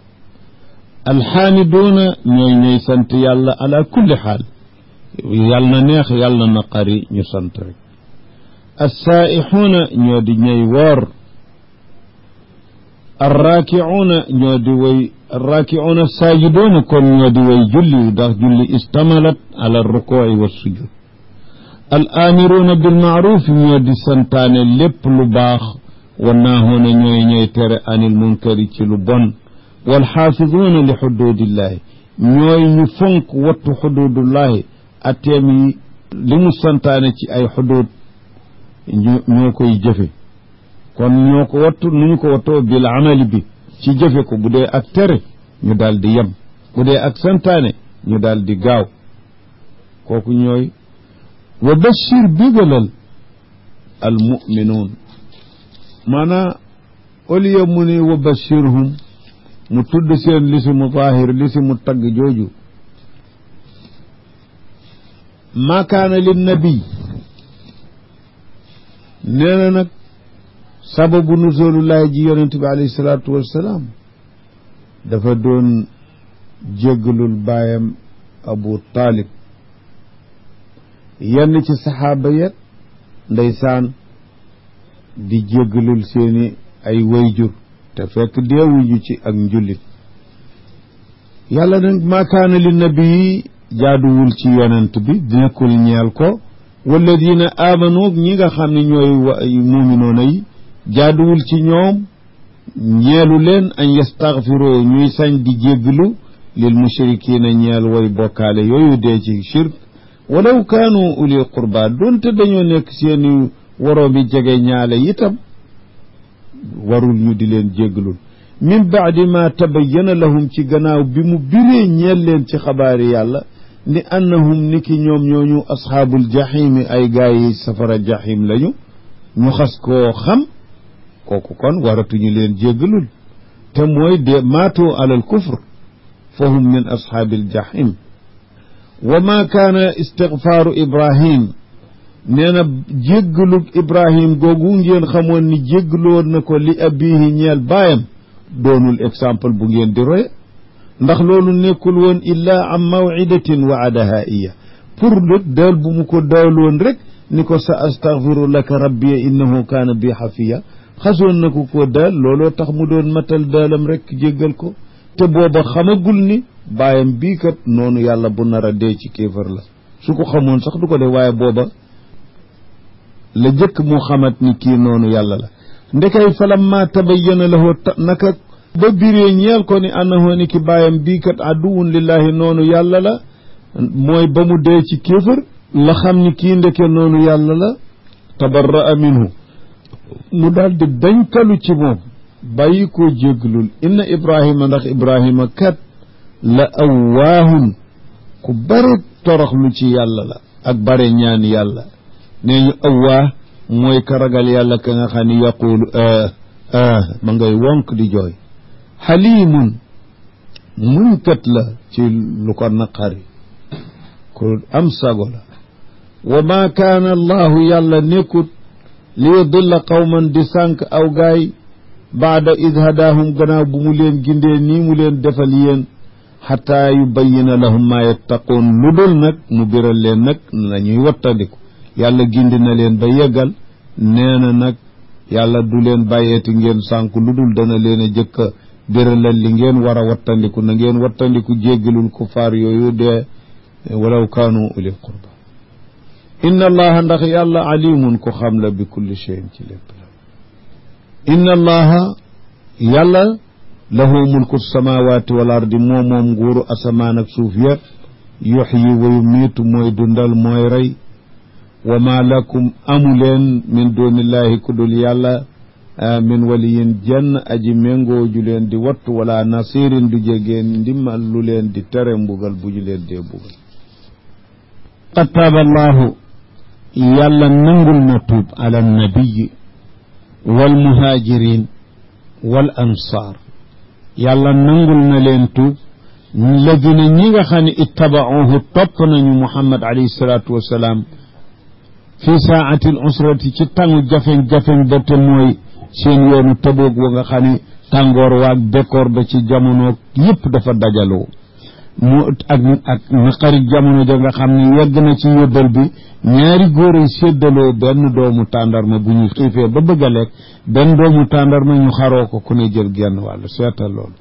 Speaker 1: alxaamiduuna ñooy ñooy sant yàlla ala kulli xaal yàlla na neex yàlla na naqari ñu sant rek assaa'ixuuna ñoo di ñay woor arraakicuuna ñoo di way arraakicuuna saajiduuna kon ñoo di way julli ndax julli istamalat ala rukuuci wa sujud al aamiruuna bilmaaruf ñoo di santaane lépp lu baax wa naahuuna ñooy ñooy tere anil munkari ci lu bon wal xaafiduuna li xuduudillahi ñooy ñu fonk wattu xuduudullahi
Speaker 2: atteem yi li mu santaane ci ay xuduud ñoo koy jëfe kon ñoo ko wattu nu ñu ko wattoo bil amali bi ci jëfe ko bu dee ak tere ñu daal di yem bu dee ak santaane ñu daal di gaaw kooku ñooy wa bashir bigalal al muminuun maanaa au lieu mu ni wa bashirhum mu tudd seen lisimu zaahir lisimu tagg jooju maa kaana lin nabi nee na nag sababu nuzulullahi ji yonent bi alayhi salaatu wassalaam dafa doon jéggalul baayam Abu Talib yenn ci saxaaba yet ndeysaan di jéggalul seeni ay wayjur te fekk deewuñu ci ak njullit yàlla nag maa kaana li nabi jaaduwul ci yonent bi nekkul ñeel ko walladina amanu ñi nga xam ne ñooy muuminoona yi jaaduwul ci ñoom ñeelu leen an yastaghfiru ñuy sañ di jéggalu lil mushrikiina ñeel way bokkaale yooyu dee ci shirk walaw kaanu uli qurba doonte dañoo nekk seeni waroo bi jege ñaale itam warul ñu di leen jéggalul min baadi ma tabayyana lahum ci gannaaw bi mu biree ñeel leen ci xabaari yàlla ni annahum ni ki ñoom ñooñu asxaabul jaxiimi ay gaa yi safara jaxiim lañu ñu xas koo xam kooku kon waratuñu leen jéggalul te mooy de maatu alal kufr fa hum min ashaabil jaxiim wa ma kaana istigfaaru ibrahim nee na jéggalug ibrahim googu ngeen xamoon ni jéggaloon na ko li abihi ñeel baayam doonul exemple bu ngeen di roye ndax loolu nekkul woon illaa am mawidatin waadaha iya pour lu daal bu mu ko daaloon rek ni ko sa astaghfiru laka rabbi innahu kaana bi xafiya xasoon na ko daal looloo tax mu doon matal daalam rek jéggal ko te booba xamagul ni baayam bii kat noonu yàlla bu nar a dee ci kéefar la su ko xamoon sax du ko def waaye booba la jëkk mu xamat ni kii noonu yàlla la ndekay falamma tabayyana lahu naka ba biree ñeel ko ni annahu ni ki baayam bii kat aduwun lillahi noonu yàlla la mooy ba mu dee ci kéefar la xam ni kii ndeke noonu yàlla la tabarra'a minhu mu daal di dañtalu ci moom bàyyi koo jéggalul inna ibrahima ndax ibrahima kat la awwaahun ku bare toroxlu ci yàlla la ak bare ñaan yàlla nee ñu awwaah mooy ka ragal yàlla ka nga xam ne yaqulu ma ngay wonk di jooy xalimun muñ kat la ci lu ko naqari ku am sago la wa ma kaana allahu yàlla nekkut li yudilla qawman di sànq aw gaay baada id hadaahum gannaaw bu mu leen gindee nii mu leen defal yéen xataa yubayyina lahum maa yattaquun lu dul nag mu biral leen nag la ñuy wattandiku yàlla gindi na leen ba yeggal nee na nag yàlla du leen bàyyeeti ngeen sànku lu dul dana leen a jëkk a biralal li ngeen war a wattandiku na ngeen wattandiku jéggalul kufaar yooyu dee walaw kaanu uli qurba inna allaha ndax yàlla alimun ko xam la bi kulli cheyin ci lépp la inna allaha yàlla lahu mulku samawati wal ardi moom nguuru asamaan ak suuf yëpp yuxyi wa yumiitu mooy dundal mooy rey wa ma lakum amu leen min dunillahi ku dul yàlla min waliyin jenn aji méngoo ju leen di wattu wala nasirin du jegeen ndimmal lu leen di tere mbugal bu ñu leen dee mbugal qad taaba allahu yàlla nangul na tuub ala nabiyi wal muhajirin wal ansaar yàlla nangul na leen tuub ladina ñi nga xam ne ittabauhu topp nañu muhammad alayhi salaatu wassalaam fi saati al usrati ci tàngu jafeñ-jafeñ ba te mooy seen yoonu Tabuuk wa nga xam ne tàngoor waag bekkoor ba ci jamono yëpp dafa dajaloo mu ak naqari jamono ja nga xam ne yegg na ci yóbbal bi ñaari góor yi séddaloo benn doomu tàndarma bu ñu xiifee ba bëgg a lekk benn doomu tàndarma ñu xaroo ko ku ne jël genn wàll seetal loolu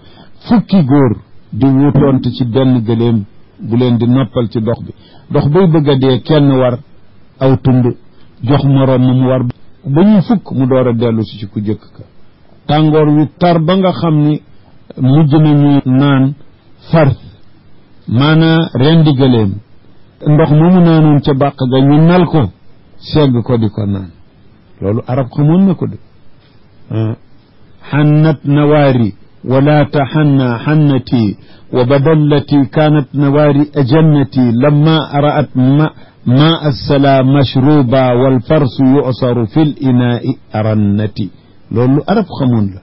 Speaker 2: fukki góor di wutoonte ci benn gëléem bu leen di noppal ci dox bi dox bay bëgg a dee kenn war aw tund jox moroom mu war ba ñu fukk mu door a dellu si ci ku jëkk ka tàngoor wi tar ba nga xam ni mujj nañu naan far maanaa rendi gëléem
Speaker 1: ndox moomu naanoon ca bàq ga ñu nal ko segg ko di ko naan loolu arab xamoon na ko de xannat nawaari wala taxanna xannati wa badallati kaanat nawaari ajannati lamma araat ma assala mashruba walfarsu yusaru fi l inaai arannati loolu arab xamoon la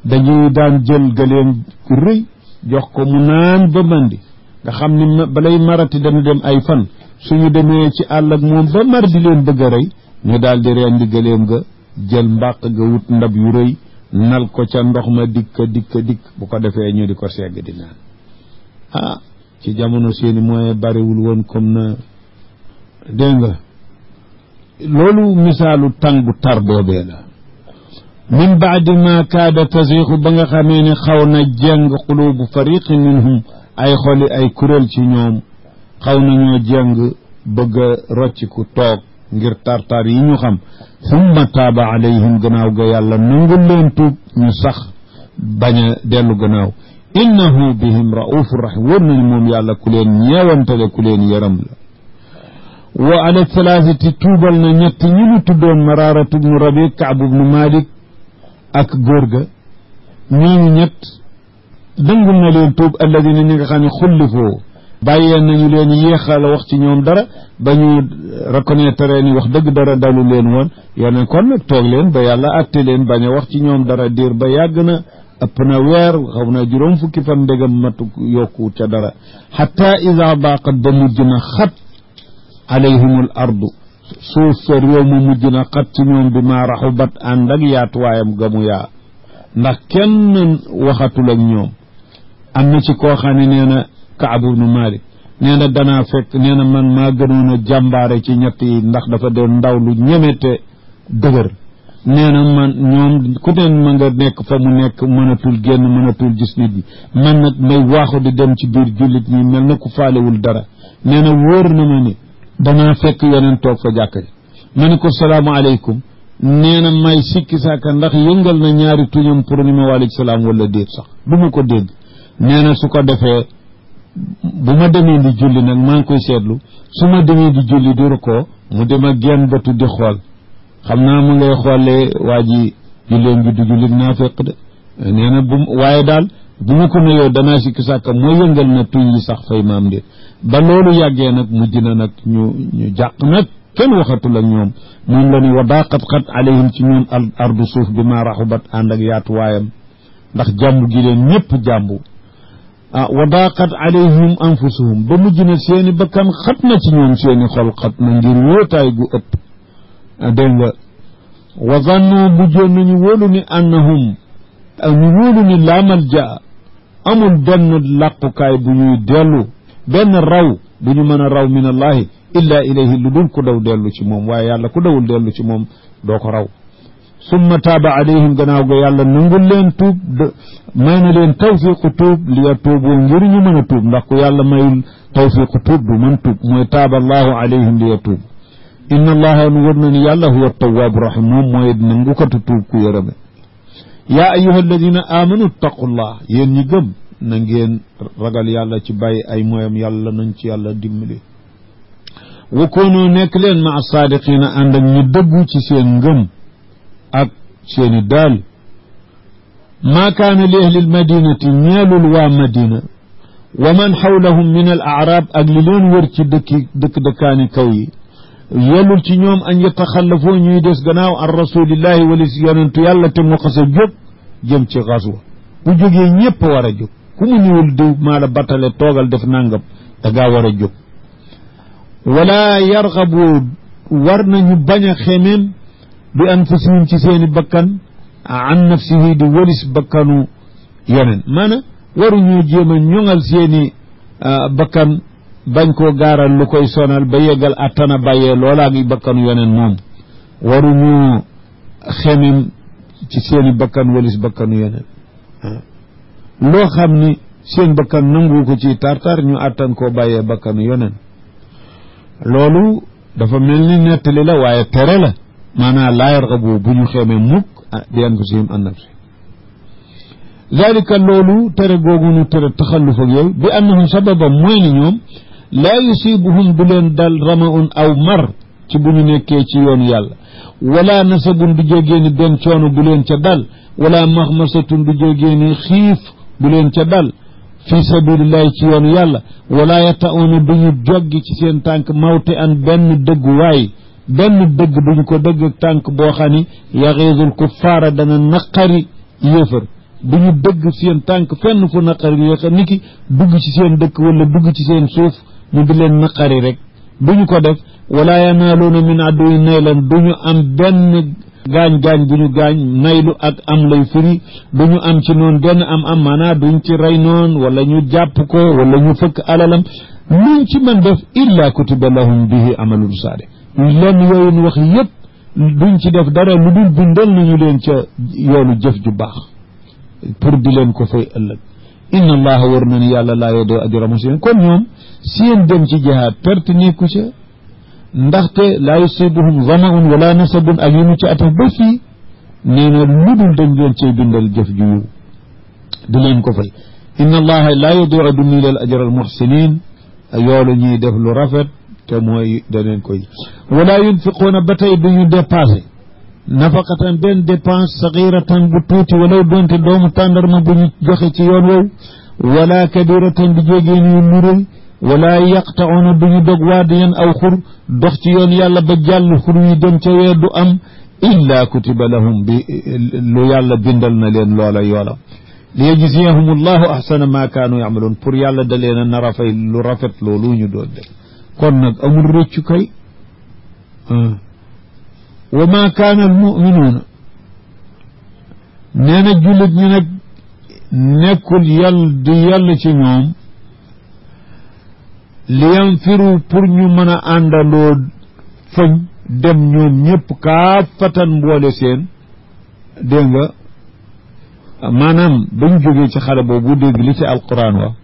Speaker 1: dañuy daan jël gëleem rëy jox ko mu naan ba mandi nga xam ni balay marati dana dem ay fan suñu demee ci àll ak moom ba mar di leen bëgg a rey ñu daal di rendi gëleem ga jël mbàq ga wut ndab yu rëy nal ko ca ndox ma dikk bu ko defee ñu di ko segg di naan ci jamono seeni moyen bariwul woon comme na dégg nga loolu misaalu tàng bu tar boobee la min baadi ma kaada tasixu ba nga xamee ne xaw na jeng xulubu fariqin minhum ay xoli ay kuréel ci ñoom xaw nañoo jeng bëgg a rocciku toog ngir tartar yi ñu xam summa taaba alayhim gannaaw ga yàlla nangul leen tuub ñu sax bañ a dellu gannaaw innahu bihim raufur rahim wóor nañu moom yàlla ku leen ñeewantale ku leen yaram la wa ala thalathati tuubal na ñett ñi ñu tuddoon Maraaratu bnu Rabi Kaabu bnu Malik ak góor ga ñooñu ñett dangul na leen tuub alladina ñi nga xam ne xullifoo bàyyee nañu leen yéexal a wax ci ñoom dara ba ñu reconnaître ni wax dëgg dara dalu leen woon yoneen kon nag toog leen ba yàlla atte leen bañ a wax ci ñoom dara diir ba yàgg na ëpp na weer xaw na juróom fukki fan ndegam matu yokku ca dara xatta ida baaqat ba mujj na xat alayhimul ardu suuf sa réew ma mujj na xat ci ñoom bi maa raxubat ànd ak yaatuwaayam gamu yaa ndax kenn waxatul ak ñoom am na ci koo xam ne nee na Kaab ibnu Malik nee na danaa fekk nee na man maa gënoon a jàmbaare ci ñett yi ndax dafa doon ndaw lu ñemete dëgër nee na man ñoom ku neen ma nga nekk fa mu nekk mënatul génn mënatul gis nit ñi man nag may waaxu di dem ci biir jullit ñi mel na ku faalewul dara nee na wóor na ma ni danaa fekk yeneen toog fa jàkka ji ma ni ko salaamaaleykum nee na may sikki sàkka ndax yëngal na ñaari tuñam pour ni ma waaleykum salaam wala déet sax du ma ko dégg nee na su ko defee bu ma demee di julli nag maa ngi koy seetlu su ma demee di julli di rukkoo mu dem ak genn bëtu di xool xam naa mu ngay xoolee waa ji julleem bi du jullit naa fekk de nee na waaye daal bu ma ko nuyoo danaa sikki sàkka moo yëngal na tuñ yi sax fay maam déet ba loolu yàggee nag mujj na nag ñu jàq nag kenn waxatul ak ñoom moom la ni wa daqat xat alayhim ci ñoom al ardu suuf bi ma raxubat ànd ak yaatuwaayam ndax jàmbu gi leen ñëpp jàmbu wa daqat alayhim anfusuhum ba mujj na seeni bakkan xat na ci ñoom seeni xol xat na ngir wóotaay gu ëpp dégg nga wa zannu mujjoon nañu wóolu ni annahum ñu wóolu ni laa malja amul benn làqukaay bu ñuy dellu benn raw bu ñu mën a raw min allahi illa ilayhi lu dul ku daw dellu ci moom waaye yàlla ku dawul dellu ci moom doo ko raw summa taaba alayhim gannaaw ga yàlla nangul leen tuub may na leen tawfiqu tuub li ya tuuboo ngir ñu mën a tuub ndax ku yàlla mayul tawfiqu tuub du mën tuub mooy taaba allahu alayhim li ya tuub inna allaha nu wër na ni yàlla huwa tawaabu rahim moom mooy nangukatu tuub ku yërëme yaa ayuha alladina amanu taqullah yéen ñi gëm na ngeen ragal yàlla ci bàyyi ay mooyam yàlla nañ ci yàlla dimbali wa koonoo nekk leen ma saadiqina ànd ak ñu dëggu ci seen ngëm ak seeni daal maa kaana li ahli lmadinati ñeelul waa madina wa man xawlahum min al aarab ak li leen wër ci dëkkaani kaw yi yellul ci ñoom an yataxallafoo ñuy des gannaaw an rasulillahi wali si yonentu yàlla te mu xas a jóg jëm ci xaswa bu jógee ñëpp war a jóg ku mu ñëwul diw maa la battale toogal def nangam da ngaa war a jóg wala yarxabu war nañu bañ a xemeem bi anfusihim ci seeni bakkan an nafsihi di walis bakkanu yeneen maanaam waruñu jéem a ñoŋal seeni bakkan bañ koo gaaral lu koy sonal ba yeggal attana bàyyee loolaa ngi bakkanu yeneen moom waruñu xemeem ci seeni bakkan walis bakkanu yeneen loo xam ni seen bakkan nangu ko ci tartar ñu attan koo bàyyee bakkanu yeneen loolu dafa mel ni nettali la waaye tere la maanaam laa yarxabu bu ñu xeemee mukk bi anfusihim an nafsi dalika loolu tere googu ñu tere taxalluf ak yooyu bi annahum sababam mooy ni ñoom laa yusibuhum du leen dal ramaun aw mar ci bu ñu nekkee ci yoonu yàlla wala nasabun du jógee ni benn coono bu leen ca dal wala maxmasatun du jógee ni xiif bu leen ca dal fi sabilillahi ci yoonu yàlla wala yata'una du ñu joggi ci seen tànk mawte an benn dëgguwaay benn dëgg duñu ko dëgg tànk boo xam ni yaxiisul kuffaara dana naqari yéefar du ñu dëgg seen tànk fenn fu naqari yéefar ni ki dugg ci seen dëkk wala dugg ci seen suuf ñu di leen naqari rek duñu ko def wala yanaaluuna min aduwin naylan duñu am benn gaañ-gaañ bu ñu gaañ naylu ak am lay firi duñu am ci noonu benn am maanaa duñ ci rey noon wala ñu jàpp ko wala ñu fëkk alalam luñ ci mën def illa kutiba lahum bihi amalun saalih lenn yooyu nu wax yépp duñ ci def dara lu dul bindal nañu leen ca yoonu jëf ju baax pour di leen ko fay ëllëg inna allaha war na ni yàlla laa yudhi'u ajra muhsinin kon ñoom seen dem ci jihaad perte nekku ca ndaxte laa yusibuhum zama'un wala nasabun ak yi mu ci ataf ba fii nee na lu dul dañ leen cay bindal jëf ju yiw di leen ko fay inna allaha laa yudhi'u du niilal ajra al muhsinin yoolu ñuy def lu rafet te mooy daneen koy wala yunfiquuna ba tey duñu dépassé nafaqatan benn dépense saxiratan bu tuuti walaw doonte doomu tàndarma bu ñu joxe ci yoon woowu wala kabiratan du jógee ni lu rëy wala yaqta'una duñu dog waadiyan aw xur dox ci yoon yàlla ba jàll xur yi dem ca weer du am illa kutiba lahum bi lu yàlla bindal na leen loola yoolam li yajziyahum allahu ahsana ma kaanu ya'maluun pour yàlla da leen a nar a fay lu rafet loolu ñu doon def kon nag amul rëccu kay wa ma kaana al muminuuna nee na jullit ñi nag nekkul yàlla ci ñoom li yanfiru pour ñu mën a àndandoo fañ dem ñoom ñëpp kaafatan mboole seen dégg nga maanaam bañ jógee ci xare boobu dégg li ci alquran wax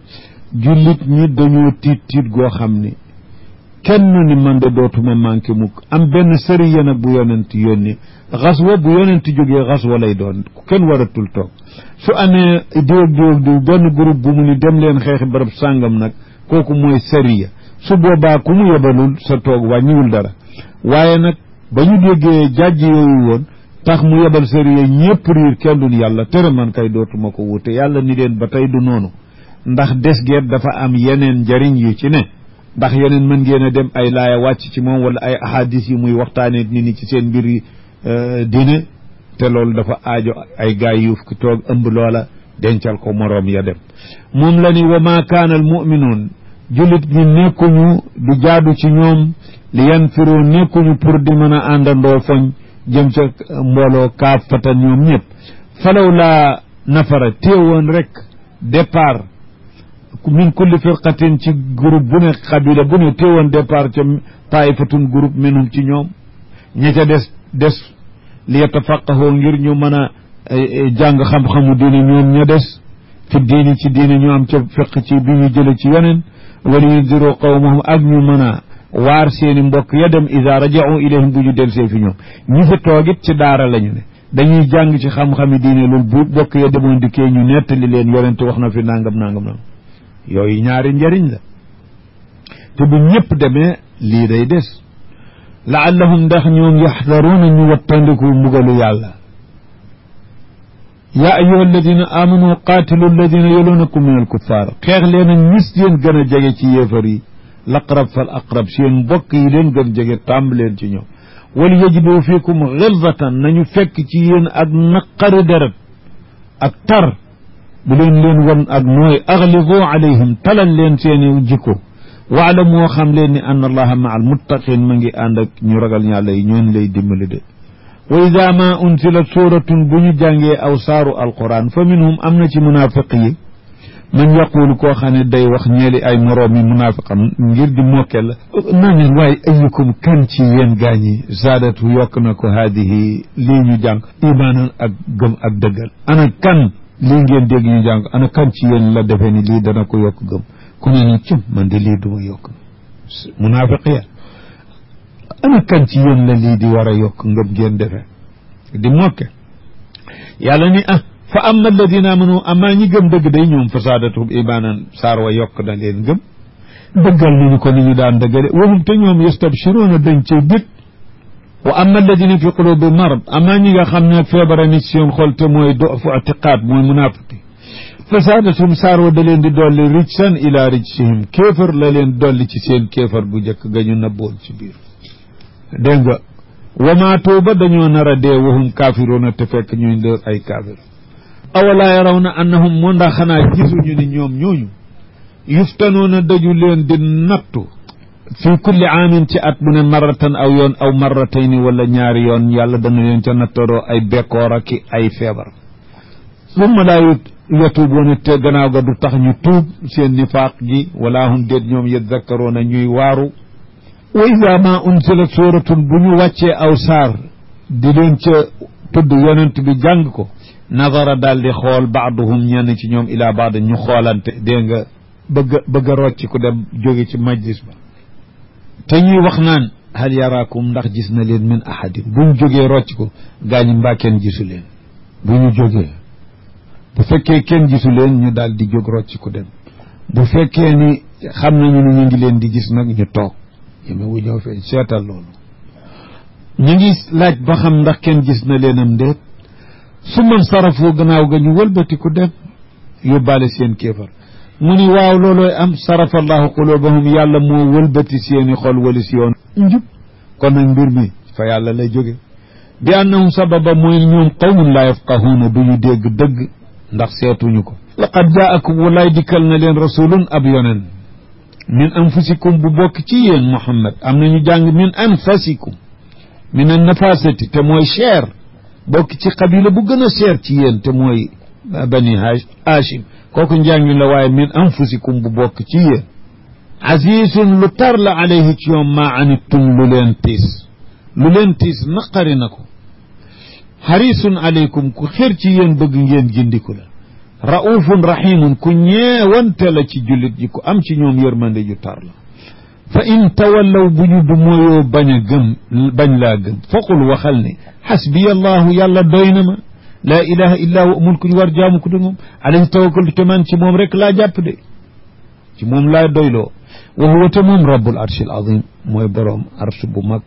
Speaker 1: jullit ñi dañoo tiit goo xam ni kenn ni man de dootuma manqué mukk am benn sëriya nag bu yonent yónni xaswa bu yonent jógee xaswa lay doon kenn waratul toog su amee diw benn groupe bu mu ni dem leen xeexi barab sàngam nag kooku mooy sëriya su boobaa ku mu yebalul sa toog wàññiwul dara waaye nag ba ñu déggee jàjj yooyu woon tax mu yebal sëriya ñëpp riir kenn dun yàlla tere man kay dootuma ko wute yàlla ni leen ba tey du noonu ndax des geet dafa am yeneen njariñ yu ci ne ndax yeneen mën ngeen a dem ay laaya wàcc ci moom wala ay ahadis yi muy waxtaanee nit ñi ci seen mbir yi diine te loolu dafa aajo ay gaay yu ki toog ëmb loola dencal ko moroom ya dem moom la ni wa ma kaana al mu'minuun jullit ñi nekkuñu du jaadu ci ñoom li yanfiru nekkuñu pour di mën a àndandoo foñ jëm ca mbooloo kaafatan ñoom ñëpp falaw laa nafara téewoon rek départ min kulli firqatin ci groupe bu ne xabila bu ne téewoon départ ca taifatun groupe minhum ci ñoom ña ca des li yatafaqahu ngir ñu mën a jàng xam-xamu diine ñoom ña des fi diini ci diine ñu am ca fiq ci bi ñu jële ci yeneen wala yunziru qawmahum ak ñu mën a waar seeni mbokk ya dem ida raja'u ilayhim bu ñu delsee fi ñoom ñi fa toogit ci daara lañu ne dañuy jàng ci xam-xami diine loolu bu mbokk ya demoon dikkee ñu nettali leen yonente wax na fi nangam yooyu ñaari njariñ la te bu ñëpp demee lii day des laallahum ndax ñoom yaxdaruuna ñu wattandiku mbugalu yàlla yaa ayyuha alladina amanu qaatilu alladina yalunakum min alkuffar xeex leen a ñis yéen gën a jege ci yéefar yi laqrab fal aqrab seen mbokk yi leen gën jege tàmb leen ci ñoom wal yajidu fiikum xilzatan nañu fekk ci yéen ak naqari deret ak tar bu leen won ak nooy aglizu alayhim talal leen seeni jikko waala moo xam leen ni anna allaha maa al muttaqin ma ngi ànd ak ñu ragal yàlla yi ñoon lay dimbali de wa ida ma unsilat suratun bu ñu jàngee aw saaru alquran fa minhum am na ci munaafiq yi man yaqulu koo xam ne day wax ñeeli ay moroom yi munaafiqam ngir di mokke la naa leen waaye ayukum kan ci yéen gaañi zaadatu yokk na ko haadihi lii ñu jàng imaanan ak gëm ak dëggal ana kan lii ngeen dégg ñu jàng ana kan ci yéen la defee ni lii dana ko yokk gëm ku ne ni cum man de lii duma yokk munaafiq ya ana kan ci yéen la lii di war a yokk ngëm ngeen defee di mokke yàlla ni fa amma alladina amanu amaa ñi gëm dëgg day ñoom fa saadatum imaanan saar wa yokk na leen ngëm dëggal nañu ko ni ñu daan dëggale wahum te ñoom yastabshiruuna dañ cay bég wa amma alladina fi qulubi marad amaa ñi nga xam ne feebara ni ci seen xol te mooy dofu atiqaad mooy munaafiqi fasaadatum saar wa da leen di dolli rijsan ila rijsihim kéefar la leen dolli ci seen kéefar bu njëkk ga ñu nëbboon ci biir dégg nga wamaatoo ba dañoo nar a dee wahum kaafiruuna te fekk ñuy dër ay kaafir awalaa yarawna annahum moo ndax xanaa gisuñu ni ñoom ñooñu yuftanoona daju leen di nattu fi kulli aamin ci at bu ne marratan aw yoon aw marratayni wala ñaari yoon yàlla dana leen ca nattaroo ay bekkoor ak ay feebar summa laa yatuubuuna te gannaaw ga du tax ñu tuub seen nifaaq gi wala hum déet ñoom yadakkaroona ñuy waaru wa ida ma unsilat suuratun bu ñu wàccee aw saar di leen ca tudd yonent bi jàng ko nazara daal di xool baaduhum ñenn ci ñoom ila baad ñu xoolante dégg nga bëgg a rocc ku dem jóge ci majlis ba te ñuy wax naan hal yaraakum ndax gis na leen min ahadin bu ñu jógee rocc ko gaañi mbaa kenn gisu leen bu ñu jógee bu fekkee kenn gisu leen ñu daal di jóg rocc ku dem bu fekkee ni xam nañu ni ñu ngi leen di gis nag ñu toog yéme wu ñëw feeñ seetal loolu ñu ngi laaj ba xam ndax kenn gis na leenam ndéet su man sarafoo gannaaw ga ñu wëlbati ku dem yóbbaale seen kéefar mu ni waaw loolooy am sarafa allahu qulubahum yàlla moo wëlbati seeni xol wali si yoon njub kon nag mbir mi fa yàlla lay jóge bi annahum sababa mooy ñoom qawmun laa yafqahuuna du ñu dégg dëgg ndax seetuñu ko laqad jaakum walaay dikkal na leen rasulun ab yonen min anfusikum bu bokk ci yéen Muhammad am nañu jàng min anfasikum min an nafasati te mooy cher bokk ci qabila bu gën a cher ci yéen te mooy bani Hashim kooku njàngi la waaye min anfusikum bu bokk ci yéen azizun lu tar la alayhi ci ñoom maa anittum lu leen tiis naqari na ko harisun alaykum ku xër ci yéen bëgg ngeen gindiku la raufun rahimun ku ñeewante la ci jullit ji ku am ci ñoom yërmande ju tar la fa in tawallaw bu ñu du mooyoo bañ laa gëm faqul waxal ne xasbiya allahu yàlla doy na ma laa ilaha illa huwa amul ku ñu war jaamu ku dul moom alayhi tawakkaltu te man ci moom rek laa jàpp de ci moom laa doyloo wa huwa te moom rabbul arshil azim mooy boroom arsh bu mag